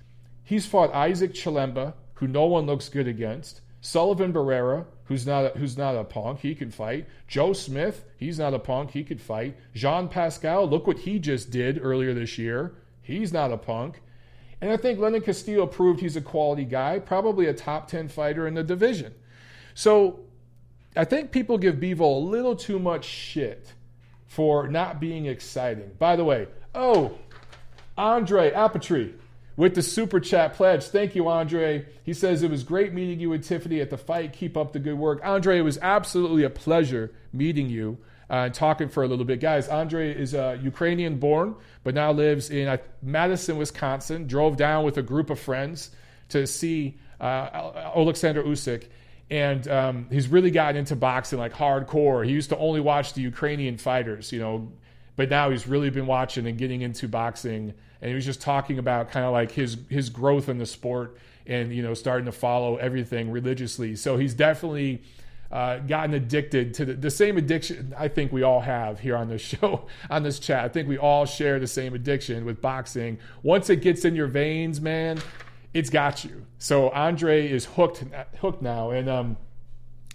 he's fought Isaac Chilemba, who no one looks good against. Sullivan Barrera, who's not a punk. He can fight. Joe Smith, he's not a punk. He could fight. Jean Pascal, look what he just did earlier this year. He's not a punk. And I think Lenin Castillo proved he's a quality guy, probably a top 10 fighter in the division. So I think people give Bivol a little too much shit for not being exciting. By the way, Andre Apatry with the Super Chat pledge. Thank you, Andre. He says, it was great meeting you and Tiffany at the fight. Keep up the good work. Andre, it was absolutely a pleasure meeting you and talking for a little bit. Guys, Andre is Ukrainian-born, but now lives in Madison, Wisconsin. Drove down with a group of friends to see Aleksandr Usyk. And he's really gotten into boxing like hardcore. He used to only watch the Ukrainian fighters, but now he's really been watching and getting into boxing. And he was just talking about kind of like his growth in the sport and, starting to follow everything religiously. So he's definitely gotten addicted to the same addiction I think we all have here on this show, on this chat. I think we all share the same addiction with boxing. Once it gets in your veins, man, it's got you. So Andre is hooked now. And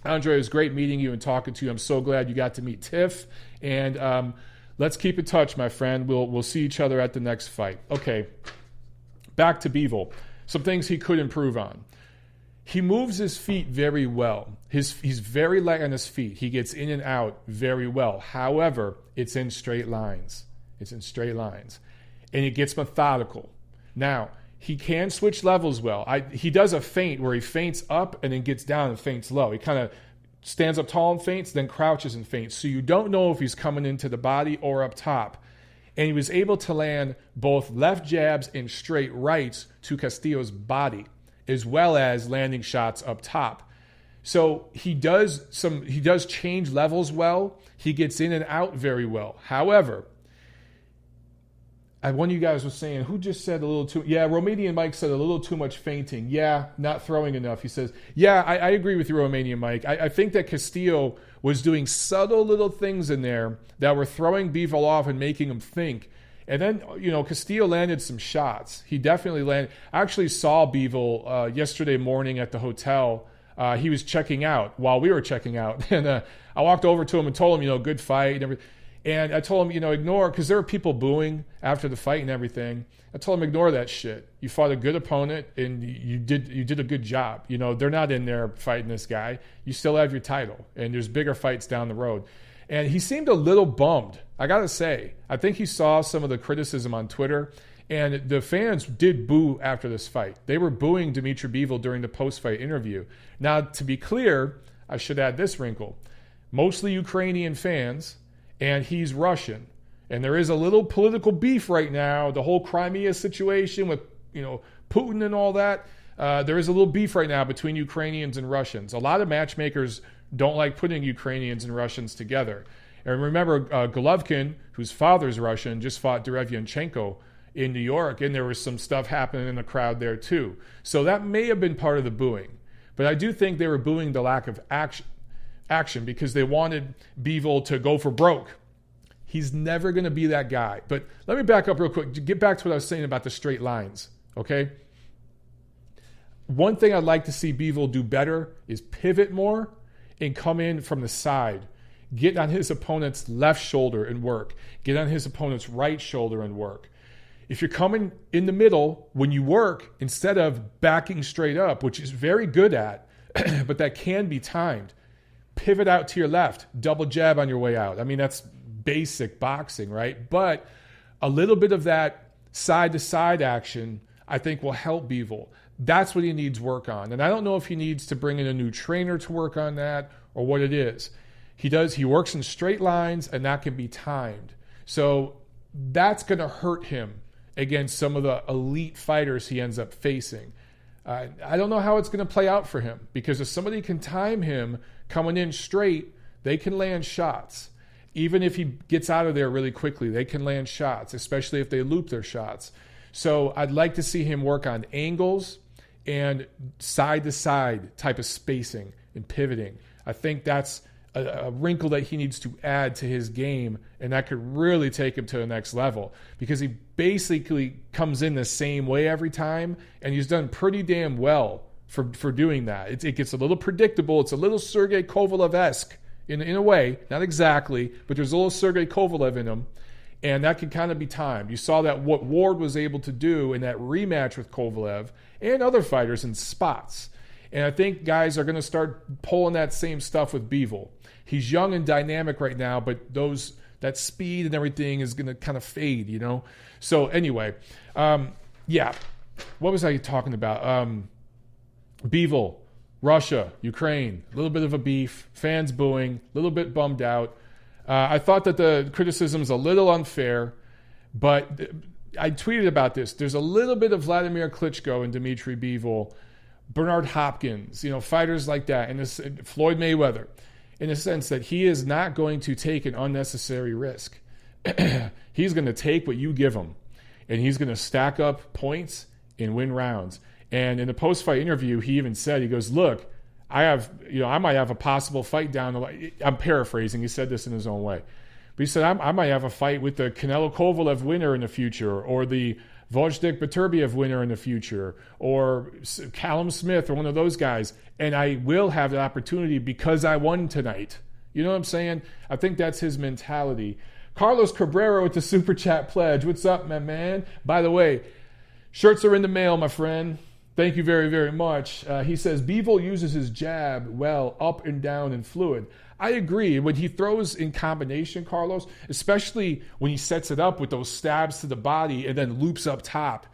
Andre, it was great meeting you and talking to you. I'm so glad you got to meet Tiff. And let's keep in touch, my friend. We'll see each other at the next fight. Okay, back to Bivol. Some things he could improve on. He moves his feet very well. He's very light on his feet. He gets in and out very well. However, it's in straight lines. And it gets methodical. Now, he can switch levels well. He does a feint where he feints up and then gets down and feints low. He kind of stands up tall and feints, then crouches and feints. So you don't know if he's coming into the body or up top. And he was able to land both left jabs and straight rights to Castillo's body, as well as landing shots up top. So he does change levels well. He gets in and out very well. However, one of you guys was saying, who just said a little too... Yeah, Romanian Mike said a little too much feinting. Yeah, not throwing enough. He says, yeah, I agree with you, Romanian Mike. I think that Castillo was doing subtle little things in there that were throwing Bivol off and making him think. And then, Castillo landed some shots. He definitely landed... I actually saw Bivol yesterday morning at the hotel. He was checking out while we were checking out. And I walked over to him and told him, good fight and everything. And I told him, ignore, because there were people booing after the fight and everything. I told him, ignore that shit. You fought a good opponent, and you did a good job. They're not in there fighting this guy. You still have your title, and there's bigger fights down the road. And he seemed a little bummed, I got to say. I think he saw some of the criticism on Twitter, and the fans did boo after this fight. They were booing Dmitry Bivol during the post-fight interview. Now, to be clear, I should add this wrinkle. Mostly Ukrainian fans... and he's Russian. And there is a little political beef right now, the whole Crimea situation with, Putin and all that. There is a little beef right now between Ukrainians and Russians. A lot of matchmakers don't like putting Ukrainians and Russians together. And remember, Golovkin, whose father's Russian, just fought Derevianchenko in New York, and there was some stuff happening in the crowd there too. So that may have been part of the booing. But I do think they were booing the lack of action because they wanted Bivol to go for broke. He's never going to be that guy. But let me back up real quick to get back to what I was saying about the straight lines, okay? One thing I'd like to see Bivol do better is pivot more and come in from the side. Get on his opponent's left shoulder and work. Get on his opponent's right shoulder and work. If you're coming in the middle when you work, instead of backing straight up, which is very good at, but that can be timed, pivot out to your left, double jab on your way out. I mean, that's basic boxing, right? But a little bit of that side-to-side action, I think, will help Bivol. That's what he needs work on. And I don't know if he needs to bring in a new trainer to work on that or what it is. He works in straight lines, and that can be timed. So that's going to hurt him against some of the elite fighters he ends up facing. I don't know how it's going to play out for him, because if somebody can time him coming in straight, they can land shots. Even if he gets out of there really quickly, they can land shots, especially if they loop their shots. So I'd like to see him work on angles and side-to-side type of spacing and pivoting. I think that's a wrinkle that he needs to add to his game, and that could really take him to the next level, because he basically comes in the same way every time, and he's done pretty damn well for doing that. It gets a little predictable. It's a little Sergey Kovalev-esque in a way, not exactly, but there's a little Sergey Kovalev in him, and that can kind of be timed. You saw that what Ward was able to do in that rematch with Kovalev and other fighters in spots. And I think guys are going to start pulling that same stuff with Bivol. He's young and dynamic right now, but that speed and everything is going to kind of fade, So anyway, what was I talking about? Bivol, Russia, Ukraine, a little bit of a beef, fans booing, a little bit bummed out. I thought that the criticism is a little unfair, but I tweeted about this. There's a little bit of Vladimir Klitschko and Dmitry Bivol, Bernard Hopkins, fighters like that, and Floyd Mayweather, in the sense that he is not going to take an unnecessary risk. He's going to take what you give him, and he's going to stack up points and win rounds. And in the post-fight interview, he even said, he goes, look, I might have a possible fight down the line. I'm paraphrasing. He said this in his own way. But he said, I might have a fight with the Canelo Kovalev winner in the future, or the Wojtek Beterbiev winner in the future, or Callum Smith, or one of those guys. And I will have the opportunity because I won tonight. You know what I'm saying? I think that's his mentality. Carlos Cabrera with the Super Chat pledge. What's up, my man? By the way, shirts are in the mail, my friend. Thank you very, very much. He says, Bivol uses his jab well, up and down and fluid. I agree. When he throws in combination, Carlos, especially when he sets it up with those stabs to the body and then loops up top,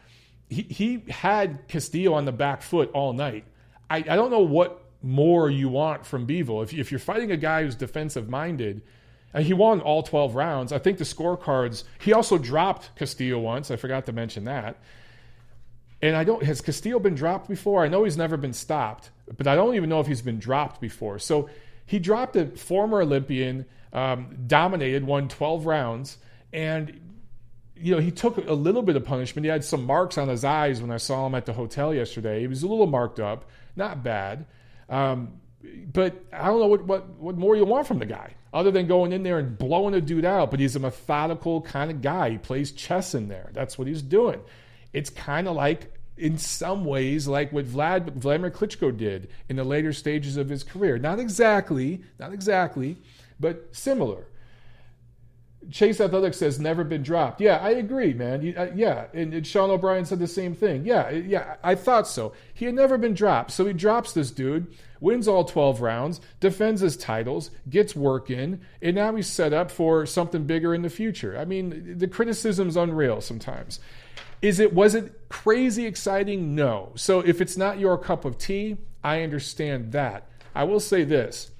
he had Castillo on the back foot all night. I don't know what more you want from Bivol. If you're fighting a guy who's defensive-minded, and he won all 12 rounds, I think the scorecards, he also dropped Castillo once. I forgot to mention that. And has Castillo been dropped before? I know he's never been stopped, but I don't even know if he's been dropped before. So he dropped a former Olympian, dominated, won 12 rounds, and he took a little bit of punishment. He had some marks on his eyes when I saw him at the hotel yesterday. He was a little marked up, not bad. But I don't know what more you want from the guy other than going in there and blowing a dude out. But he's a methodical kind of guy. He plays chess in there. That's what he's doing. It's kind of like, in some ways, like what Vladimir Klitschko did in the later stages of his career. Not exactly, but similar. Chase Athletics says, never been dropped. Yeah, I agree, man. Yeah, and Sean O'Brien said the same thing. Yeah, I thought so. He had never been dropped. So he drops this dude, wins all 12 rounds, defends his titles, gets work in, and now he's set up for something bigger in the future. I mean, the criticism's unreal sometimes. Was it crazy exciting? No. So if it's not your cup of tea, I understand that. I will say this.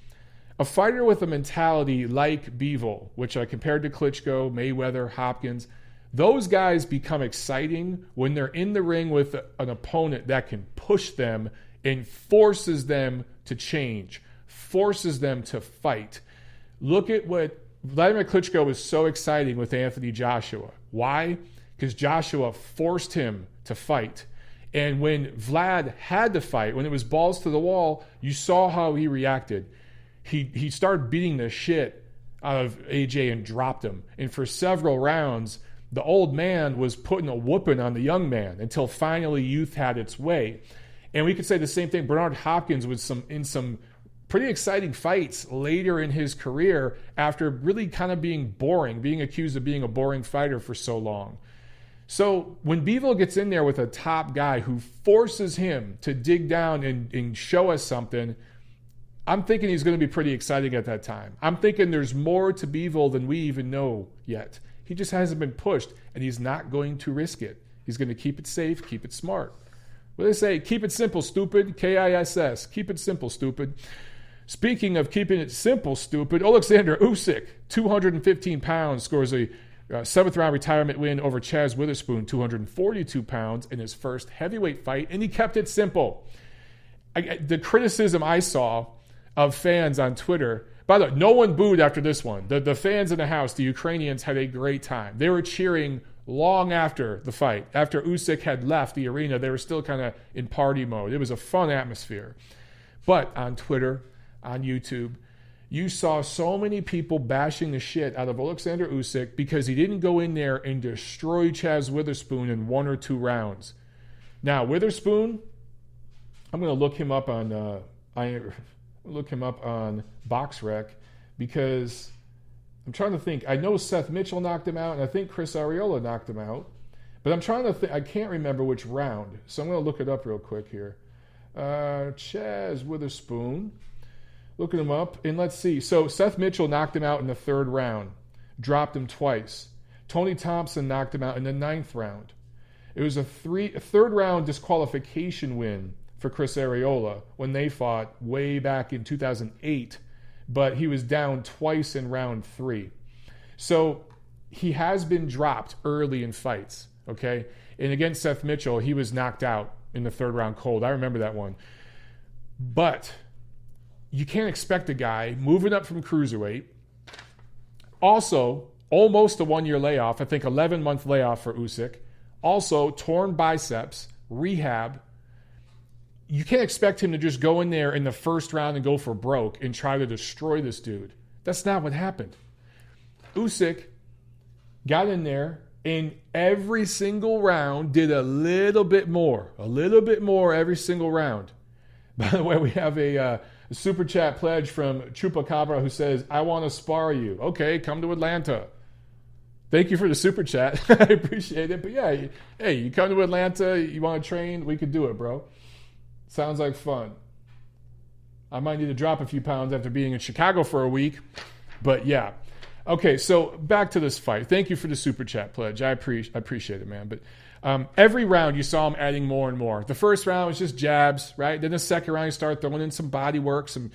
A fighter with a mentality like Bivol, which I compared to Klitschko, Mayweather, Hopkins, those guys become exciting when they're in the ring with an opponent that can push them and forces them to change, forces them to fight. Look at what Vladimir Klitschko was so exciting with Anthony Joshua. Why? Because Joshua forced him to fight. And when Vlad had to fight, when it was balls to the wall, you saw how he reacted. He started beating the shit out of AJ and dropped him. And for several rounds, the old man was putting a whooping on the young man until finally youth had its way. And we could say the same thing. Bernard Hopkins was in some pretty exciting fights later in his career after really kind of being boring, being accused of being a boring fighter for so long. So when Bivol gets in there with a top guy who forces him to dig down and show us something, I'm thinking he's going to be pretty exciting at that time. I'm thinking there's more to Bivol than we even know yet. He just hasn't been pushed, and he's not going to risk it. He's going to keep it safe, keep it smart. What do they say? Keep it simple, stupid. KISS. Keep it simple, stupid. Speaking of keeping it simple, stupid, Aleksandr Usyk, 215 pounds, scores a seventh-round retirement win over Chaz Witherspoon, 242 pounds, in his first heavyweight fight, and he kept it simple. The criticism I saw of fans on Twitter, by the way, no one booed after this one. The fans in the house, the Ukrainians, had a great time. They were cheering long after the fight. After Usyk had left the arena, they were still kind of in party mode. It was a fun atmosphere. But on Twitter, on YouTube, you saw so many people bashing the shit out of Aleksandr Usyk because he didn't go in there and destroy Chaz Witherspoon in 1 or 2 rounds. Now, Witherspoon, I'm going to look him up on BoxRec because I'm trying to think. I know Seth Mitchell knocked him out, and I think Chris Arreola knocked him out. But I'm trying to think. I can't remember which round, so I'm going to look it up real quick here. Chaz Witherspoon. Looking him up, and let's see. So Seth Mitchell knocked him out in the 3rd round, dropped him twice. Tony Thompson knocked him out in the 9th round. It was a 3rd round disqualification win for Chris Arreola when they fought way back in 2008, but he was down twice in round 3. So he has been dropped early in fights, okay? And against Seth Mitchell, he was knocked out in the 3rd round cold. I remember that one. But you can't expect a guy moving up from cruiserweight. Also, almost a 1-year layoff. I think 11-month layoff for Usyk. Also, torn biceps, rehab. you can't expect him to just go in there in the first round and go for broke and try to destroy this dude. That's not what happened. Usyk got in there and every single round did a little bit more every single round. By the way, we have a super chat pledge from Chupacabra who says, I want to spar you. Okay, come to Atlanta. Thank you for the super chat. I appreciate it. But yeah, hey, you come to Atlanta, you want to train, we could do it, bro. Sounds like fun. I might need to drop a few pounds after being in Chicago for a week. But yeah. Okay, so back to this fight. Thank you for the super chat pledge. I appreciate it, man. But every round you saw him adding more and more. The first round was just jabs, right? Then the second round he started throwing in some body work, some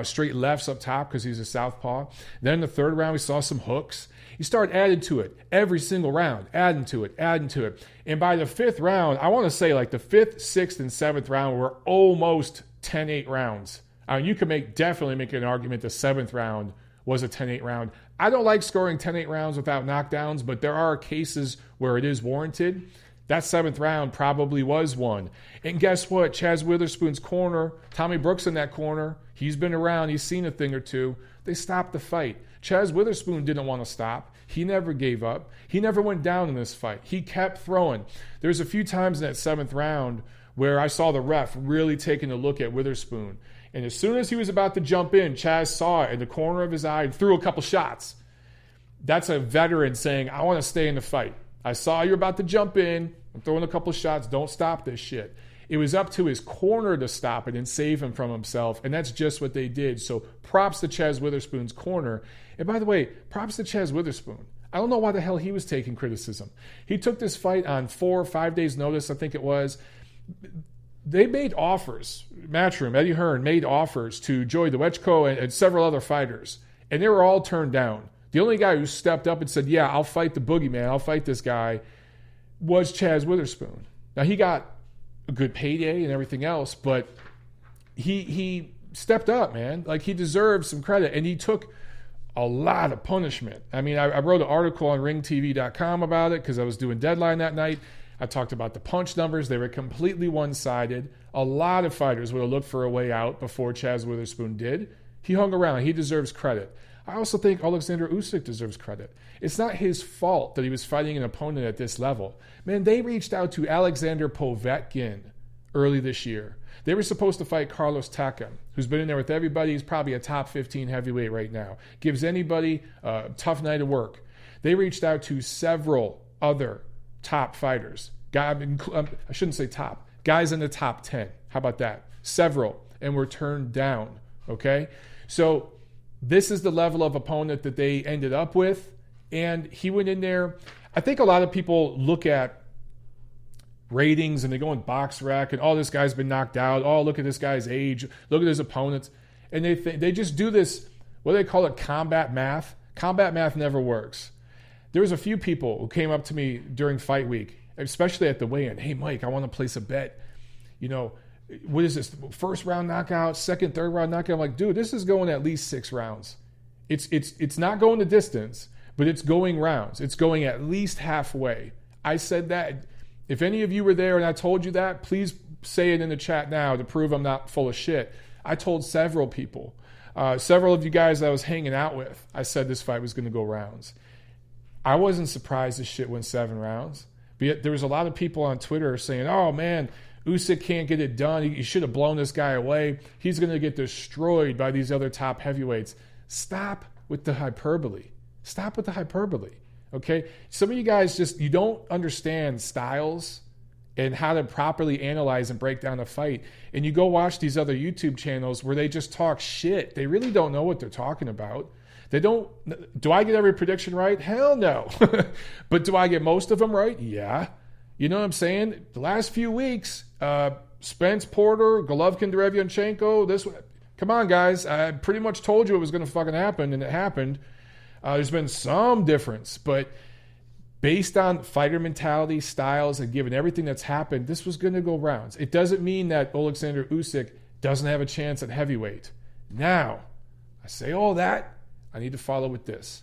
straight lefts up top because he's a southpaw. Then the third round we saw some hooks. He started adding to it every single round, adding to it. And by the fifth round, I want to say like the fifth, sixth, and seventh round were almost 10-8 rounds. You could definitely make an argument the seventh round was a 10-8 round. I don't like scoring 10-8 rounds without knockdowns, but there are cases where it is warranted. That seventh round probably was one. And guess what? Chaz Witherspoon's corner, Tommy Brooks in that corner, he's been around, he's seen a thing or two. They stopped the fight. Chaz Witherspoon didn't want to stop. He never gave up. He never went down in this fight. He kept throwing. There's a few times in that seventh round where I saw the ref really taking a look at Witherspoon. And as soon as he was about to jump in, Chaz saw it in the corner of his eye and threw a couple shots. That's a veteran saying, I want to stay in the fight. I saw you're about to jump in. I'm throwing a couple shots. Don't stop this shit. It was up to his corner to stop it and save him from himself, and that's just what they did. So props to Chaz Witherspoon's corner. And by the way, props to Chaz Witherspoon. I don't know why the hell he was taking criticism. He took this fight on 4 or 5 days' notice, I think it was. They made offers. Matchroom, Eddie Hearn made offers to Joey Dwechko and several other fighters, and they were all turned down. The only guy who stepped up and said, yeah, I'll fight the boogeyman, I'll fight this guy, was Chaz Witherspoon. Now, he got a good payday and everything else, but he stepped up, man. Like, he deserved some credit, and he took a lot of punishment. I mean, I wrote an article on ringtv.com about it because I was doing Deadline that night. I talked about the punch numbers. They were completely one-sided. A lot of fighters would have looked for a way out before Chaz Witherspoon did. He hung around. He deserves credit. I also think Aleksandr Usyk deserves credit. It's not his fault that he was fighting an opponent at this level. Man, they reached out to Alexander Povetkin early this year. They were supposed to fight Carlos Takam, who's been in there with everybody. He's probably a top 15 heavyweight right now. Gives anybody a tough night of work. They reached out to several other top fighters. I shouldn't say top. Guys in the top 10. How about that? Several. And were turned down. Okay? So this is the level of opponent that they ended up with. And he went in there. I think a lot of people look at ratings and they go in box rack and, oh, this guy's been knocked out. Oh, look at this guy's age. Look at his opponents. And they just do this, what do they call it, combat math? Combat math never works. There was a few people who came up to me during fight week, especially at the weigh-in. Hey, Mike, I want to place a bet. You know, what is this? First round knockout, second, third round knockout. I'm like, dude, this is going at least 6 rounds. It's not going the distance, but it's going rounds. It's going at least halfway. I said that. If any of you were there and I told you that, please say it in the chat now to prove I'm not full of shit. I told several people, several of you guys that I was hanging out with, I said this fight was going to go rounds. I wasn't surprised this shit went 7 rounds. But yet there was a lot of people on Twitter saying, oh, man, Usyk can't get it done. He should have blown this guy away. He's going to get destroyed by these other top heavyweights. Stop with the hyperbole. Stop with the hyperbole, okay? Some of you guys you don't understand styles and how to properly analyze and break down a fight. And you go watch these other YouTube channels where they just talk shit. They really don't know what they're talking about. Do I get every prediction right? Hell no. But do I get most of them right? Yeah. You know what I'm saying? The last few weeks, Spence Porter, Golovkin, Derevyanchenko, come on, guys. I pretty much told you it was going to fucking happen, and it happened. There's been some difference, but based on fighter mentality, styles, and given everything that's happened, this was going to go rounds. It doesn't mean that Aleksandr Usyk doesn't have a chance at heavyweight. Now, I say all that. I need to follow with this.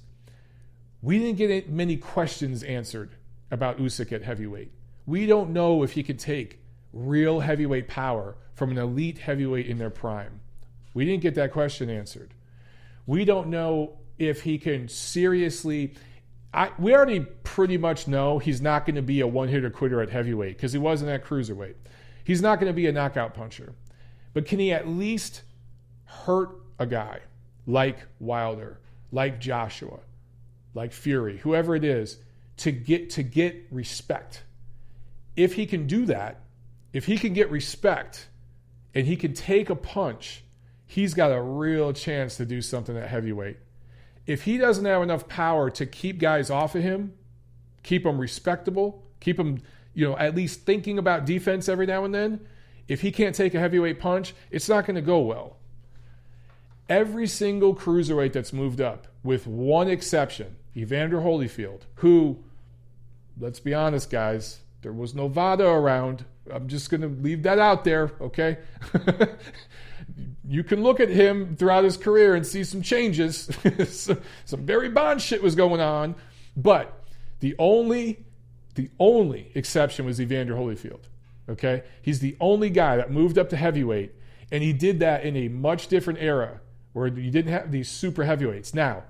We didn't get many questions answered about Usyk at heavyweight. We don't know if he could take real heavyweight power from an elite heavyweight in their prime? We didn't get that question answered. We don't know if he can seriously... we already pretty much know he's not going to be a one-hitter quitter at heavyweight because he wasn't at cruiserweight. He's not going to be a knockout puncher. But can he at least hurt a guy like Wilder, like Joshua, like Fury, whoever it is, to get respect? If he can do that, if he can get respect and he can take a punch, he's got a real chance to do something at heavyweight. If he doesn't have enough power to keep guys off of him, keep them respectable, keep them, at least thinking about defense every now and then, if he can't take a heavyweight punch, it's not going to go well. Every single cruiserweight that's moved up, with one exception, Evander Holyfield, who, let's be honest, guys, there was no VADA around. I'm just going to leave that out there, okay? You can look at him throughout his career and see some changes. Some Barry Bonds shit was going on. But the only exception was Evander Holyfield, okay? He's the only guy that moved up to heavyweight, and he did that in a much different era where you didn't have these super heavyweights. Now,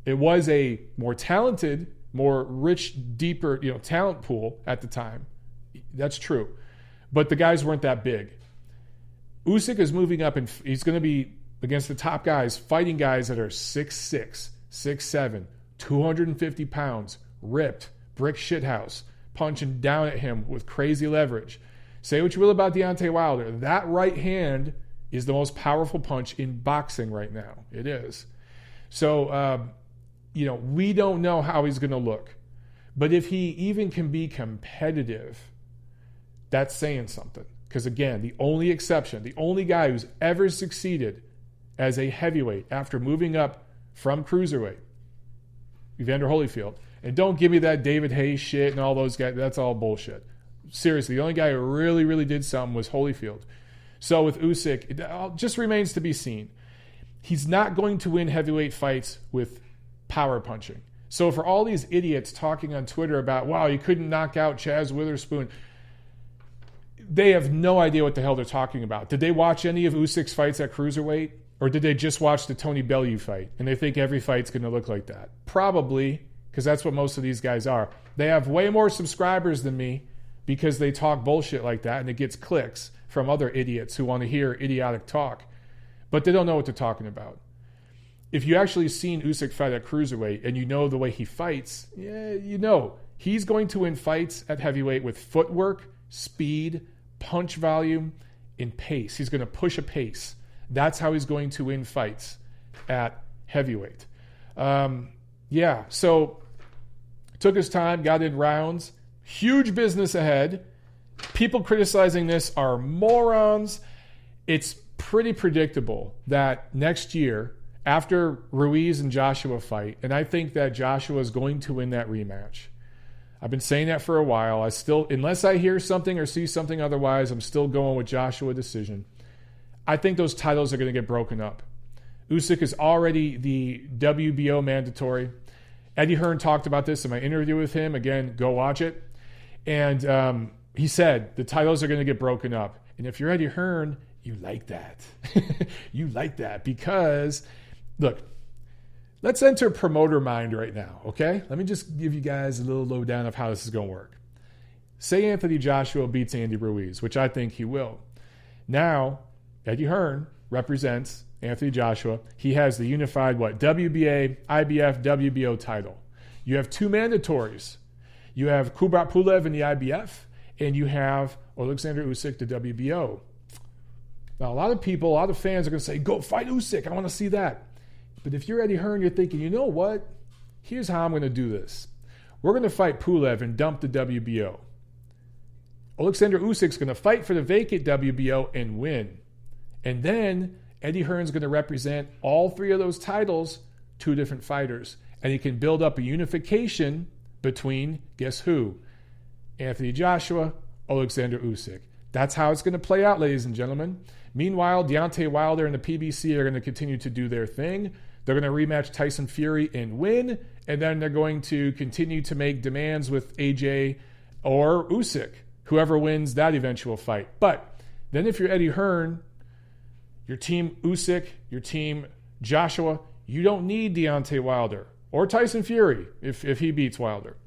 it was a more talented, more rich, deeper, talent pool at the time. That's true. But the guys weren't that big. Usyk is moving up, and he's going to be against the top guys, fighting guys that are 6'6", 6'7", 250 pounds, ripped, brick shithouse, punching down at him with crazy leverage. Say what you will about Deontay Wilder. That right hand is the most powerful punch in boxing right now. It is. So, we don't know how he's going to look. But if he even can be competitive, that's saying something. Because again, the only exception, the only guy who's ever succeeded as a heavyweight after moving up from cruiserweight, Evander Holyfield. And don't give me that David Hayes shit and all those guys. That's all bullshit. Seriously, the only guy who really, really did something was Holyfield. So with Usyk, it just remains to be seen. He's not going to win heavyweight fights with power punching. So for all these idiots talking on Twitter about, wow, you couldn't knock out Chaz Witherspoon, they have no idea what the hell they're talking about. Did they watch any of Usyk's fights at cruiserweight? Or did they just watch the Tony Bellew fight and they think every fight's going to look like that? Probably, because that's what most of these guys are. They have way more subscribers than me because they talk bullshit like that and it gets clicks from other idiots who want to hear idiotic talk. But they don't know what they're talking about. If you actually seen Usyk fight at cruiserweight and you know the way he fights, he's going to win fights at heavyweight with footwork, speed, punch volume, and pace. He's going to push a pace. That's how he's going to win fights at heavyweight. So took his time, got in rounds. Huge business ahead. People criticizing this are morons. It's pretty predictable that next year, after Ruiz and Joshua fight, and I think that Joshua is going to win that rematch. I've been saying that for a while. Unless I hear something or see something otherwise, I'm still going with Joshua decision. I think those titles are going to get broken up. Usyk is already the WBO mandatory. Eddie Hearn talked about this in my interview with him. Again, go watch it. And he said the titles are going to get broken up. And if you're Eddie Hearn, you like that. You like that because, look, let's enter promoter mind right now, okay? Let me just give you guys a little lowdown of how this is going to work. Say Anthony Joshua beats Andy Ruiz, which I think he will. Now, Eddie Hearn represents Anthony Joshua. He has the unified, WBA, IBF, WBO title. You have two mandatories. You have Kubrat Pulev in the IBF, and you have Aleksandr Usyk, the WBO. Now, a lot of fans are going to say, go fight Usyk. I want to see that. But if you're Eddie Hearn, you're thinking, you know what? Here's how I'm going to do this. We're going to fight Pulev and dump the WBO. Aleksandr Usyk's going to fight for the vacant WBO and win. And then Eddie Hearn's going to represent all three of those titles, two different fighters. And he can build up a unification between, guess who? Anthony Joshua, Aleksandr Usyk. That's how it's going to play out, ladies and gentlemen. Meanwhile, Deontay Wilder and the PBC are going to continue to do their thing. They're going to rematch Tyson Fury and win. And then they're going to continue to make demands with AJ or Usyk, whoever wins that eventual fight. But then if you're Eddie Hearn, your team Usyk, your team Joshua, you don't need Deontay Wilder or Tyson Fury if he beats Wilder.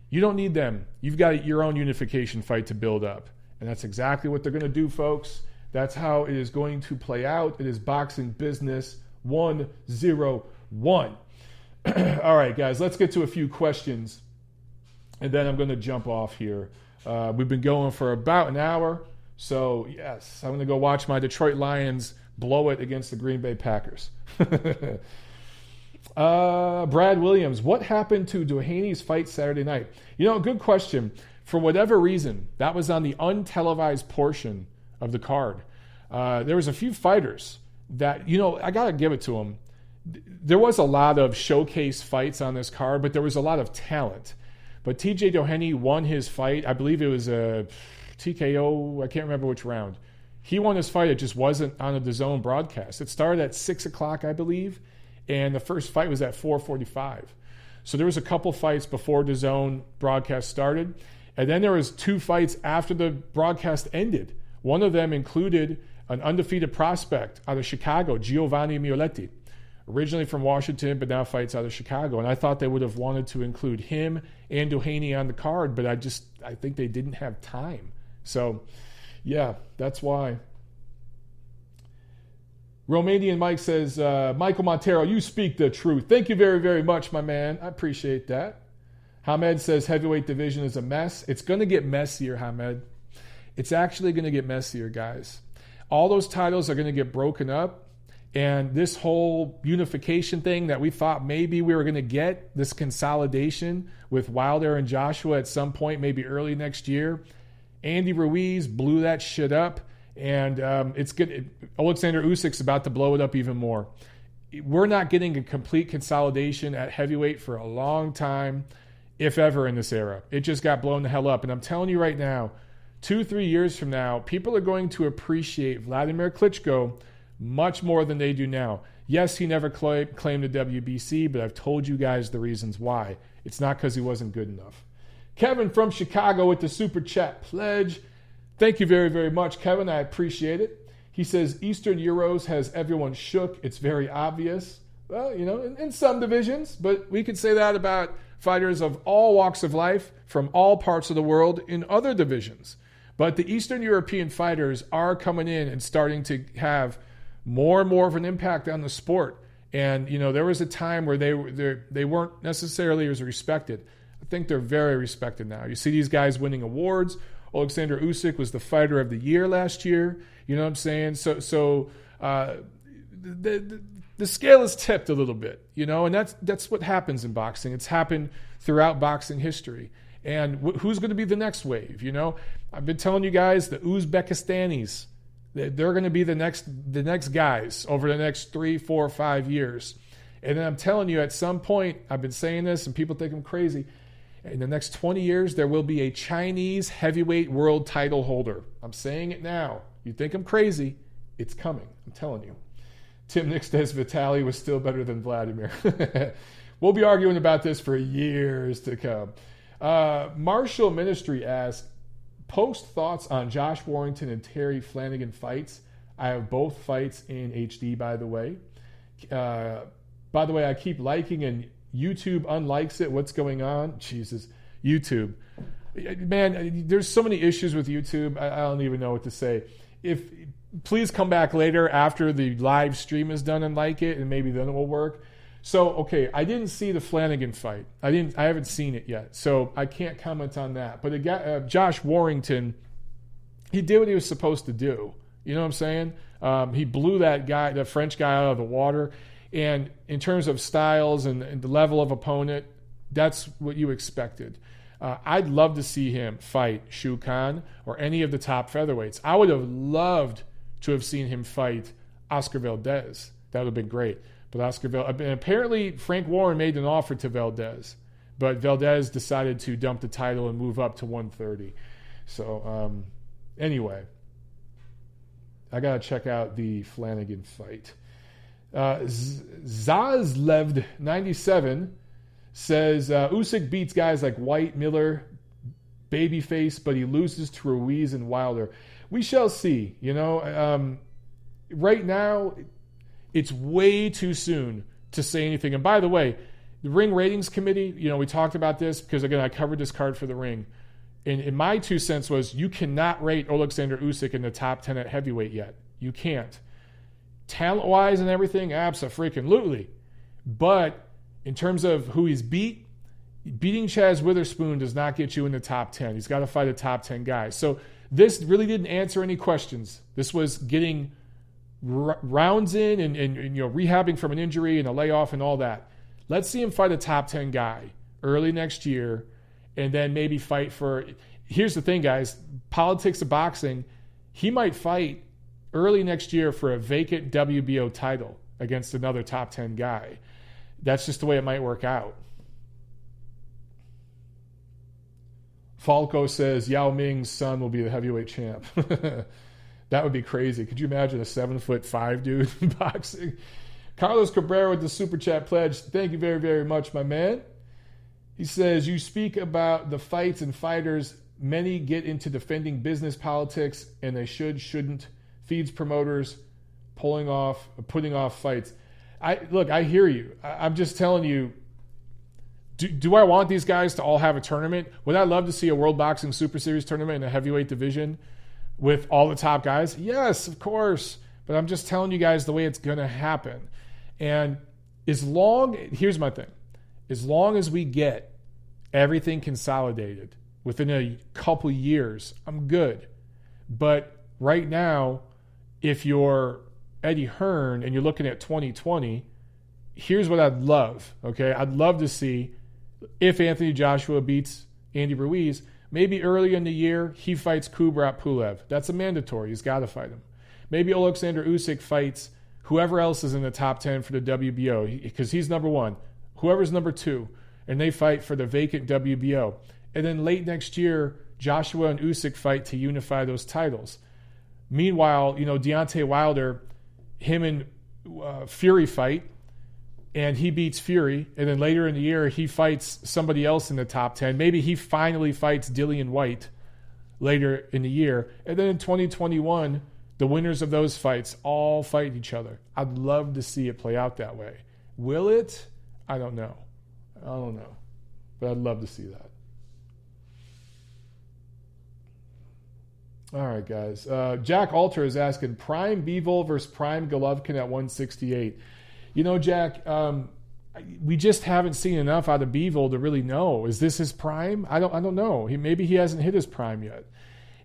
You don't need them. You've got your own unification fight to build up. And that's exactly what they're going to do, folks. That's how it is going to play out. It is boxing business 101. All right, guys, let's get to a few questions. And then I'm going to jump off here. We've been going for about an hour. So, yes, I'm going to go watch my Detroit Lions blow it against the Green Bay Packers. Brad Williams, what happened to Dohany's fight Saturday night? Good question. For whatever reason, that was on the untelevised portion of the card. There was a few fighters that, I got to give it to them. There was a lot of showcase fights on this card, but there was a lot of talent. But TJ Doheny won his fight. I believe it was a TKO. I can't remember which round. He won his fight. It just wasn't on the DAZN broadcast. It started at 6 o'clock, I believe, and the first fight was at 4:45. So there was a couple fights before DAZN broadcast started, and then there was 2 fights after the broadcast ended. One of them included an undefeated prospect out of Chicago, Giovanni Mioletti, originally from Washington, but now fights out of Chicago. And I thought they would have wanted to include him and Doheny on the card, but I think they didn't have time. So, yeah, that's why. Romanian Mike says, Michael Montero, you speak the truth. Thank you very, very much, my man. I appreciate that. Hamed says heavyweight division is a mess. It's going to get messier, Hamed. It's actually going to get messier, guys. All those titles are going to get broken up. And this whole unification thing that we thought maybe we were going to get, this consolidation with Wilder and Joshua at some point, maybe early next year, Andy Ruiz blew that shit up. And it's good. Aleksandr Usyk's about to blow it up even more. We're not getting a complete consolidation at heavyweight for a long time, if ever, in this era. It just got blown the hell up. And I'm telling you right now, 2-3 years from now, people are going to appreciate Vladimir Klitschko much more than they do now. Yes, he never claimed the WBC, but I've told you guys the reasons why. It's not because he wasn't good enough. Kevin from Chicago with the Super Chat pledge. Thank you very, very much, Kevin. I appreciate it. He says, Eastern Euros has everyone shook. It's very obvious. Well, in some divisions, but we could say that about fighters of all walks of life from all parts of the world in other divisions. But the Eastern European fighters are coming in and starting to have more and more of an impact on the sport. And, there was a time where they weren't necessarily as respected. I think they're very respected now. You see these guys winning awards. Aleksandr Usyk was the fighter of the year last year. You know what I'm saying? So the scale is tipped a little bit, and that's what happens in boxing. It's happened throughout boxing history. And who's going to be the next wave? I've been telling you guys, the Uzbekistanis, they're going to be the next guys over the next 3, 4, 5 years. And then I'm telling you, at some point, I've been saying this, and people think I'm crazy. In the next 20 years, there will be a Chinese heavyweight world title holder. I'm saying it now. You think I'm crazy? It's coming. I'm telling you. Tim Nick says Vitaly was still better than Vladimir. We'll be arguing about this for years to come. Marshall Ministry asks, post thoughts on Josh Warrington and Terry Flanagan fights. I have both fights in HD, by the way. I keep liking and YouTube unlikes it. What's going on? Jesus. YouTube. Man, there's so many issues with YouTube. I don't even know what to say. Please come back later after the live stream is done and like it, and maybe then it will work. So, okay, I didn't see the Flanagan fight. I haven't seen it yet, so I can't comment on that. But Josh Warrington, he did what he was supposed to do. You know what I'm saying? He blew that French guy out of the water. And in terms of styles and the level of opponent, that's what you expected. I'd love to see him fight Shu Khan or any of the top featherweights. I would have loved to have seen him fight Oscar Valdez. That would have been great. But apparently Frank Warren made an offer to Valdez, but Valdez decided to dump the title and move up to 130. So anyway, I got to check out the Flanagan fight. Zazlevd 97 says Usyk beats guys like White, Miller, babyface, but he loses to Ruiz and Wilder. We shall see. Right now, it's way too soon to say anything. And by the way, the Ring Ratings Committee, we talked about this because, again, I covered this card for the Ring. And my 2 cents was you cannot rate Aleksandr Usyk in the top 10 at heavyweight yet. You can't. Talent-wise and everything, abso-freaking-lutely. But in terms of who he's beating Chaz Witherspoon does not get you in the top 10. He's got to fight a top 10 guy. So this really didn't answer any questions. This was getting rounds in and rehabbing from an injury and a layoff and all that. Let's see him fight a top 10 guy early next year and then maybe fight for... Here's the thing, guys. Politics of boxing, he might fight early next year for a vacant WBO title against another top 10 guy. That's just the way it might work out. Falco says Yao Ming's son will be the heavyweight champ. That would be crazy. Could you imagine a 7'5" dude in boxing? Carlos Cabrera with the Super Chat pledge. Thank you very, very much, my man. He says, you speak about the fights and fighters. Many get into defending business politics, and they shouldn't. Feeds promoters, putting off fights. I hear you. I'm just telling you, do I want these guys to all have a tournament? Would I love to see a World Boxing Super Series tournament in a heavyweight division with all the top guys? Yes, of course. But I'm just telling you guys the way it's going to happen. And here's my thing. As long as we get everything consolidated within a couple years, I'm good. But right now, if you're Eddie Hearn and you're looking at 2020, here's what I'd love, okay? I'd love to see if Anthony Joshua beats Andy Ruiz, maybe early in the year, he fights Kubrat Pulev. That's a mandatory. He's got to fight him. Maybe Aleksandr Usyk fights whoever else is in the top 10 for the WBO because he's number one. Whoever's number two, and they fight for the vacant WBO. And then late next year, Joshua and Usyk fight to unify those titles. Meanwhile, Deontay Wilder, him and Fury fight, and he beats Fury. And then later in the year, he fights somebody else in the top 10. Maybe he finally fights Dillian White later in the year. And then in 2021, the winners of those fights all fight each other. I'd love to see it play out that way. Will it? I don't know. But I'd love to see that. All right, guys. Jack Alter is asking, Prime Bivol versus Prime Golovkin at 168. Jack, we just haven't seen enough out of Bivol to really know. Is this his prime? I don't know. Maybe he hasn't hit his prime yet.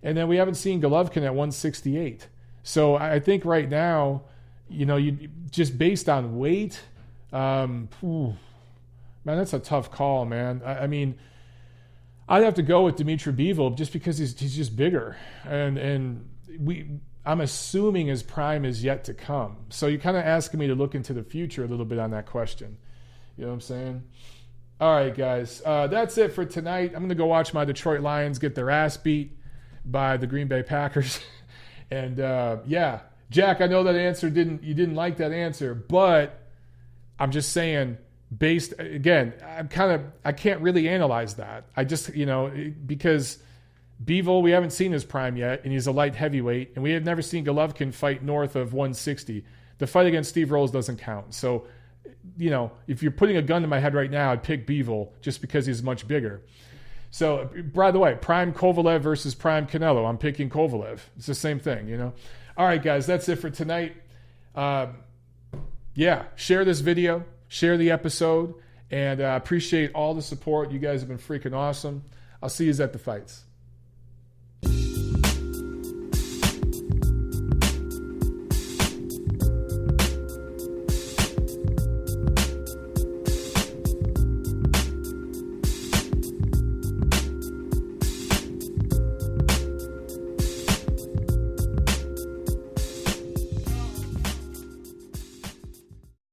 And then we haven't seen Golovkin at 168. So I think right now, you just based on weight, man, that's a tough call, man. I mean, I'd have to go with Dmitry Bivol just because he's just bigger, and I'm assuming his prime is yet to come. So you're kind of asking me to look into the future a little bit on that question. You know what I'm saying? All right, guys, that's it for tonight. I'm gonna go watch my Detroit Lions get their ass beat by the Green Bay Packers, and yeah, Jack, I know that answer you didn't like that answer, but I'm just saying. Based again, I can't really analyze that. I just because Bivol, we haven't seen his prime yet, and he's a light heavyweight, and we have never seen Golovkin fight north of 160. The fight against Steve Rolls doesn't count. So, if you're putting a gun to my head right now, I'd pick Bivol just because he's much bigger. So, by the way, prime Kovalev versus prime Canelo, I'm picking Kovalev. It's the same thing, All right, guys, that's it for tonight. Yeah, share this video. Share the episode, and I appreciate all the support. You guys have been freaking awesome. I'll see you at the fights.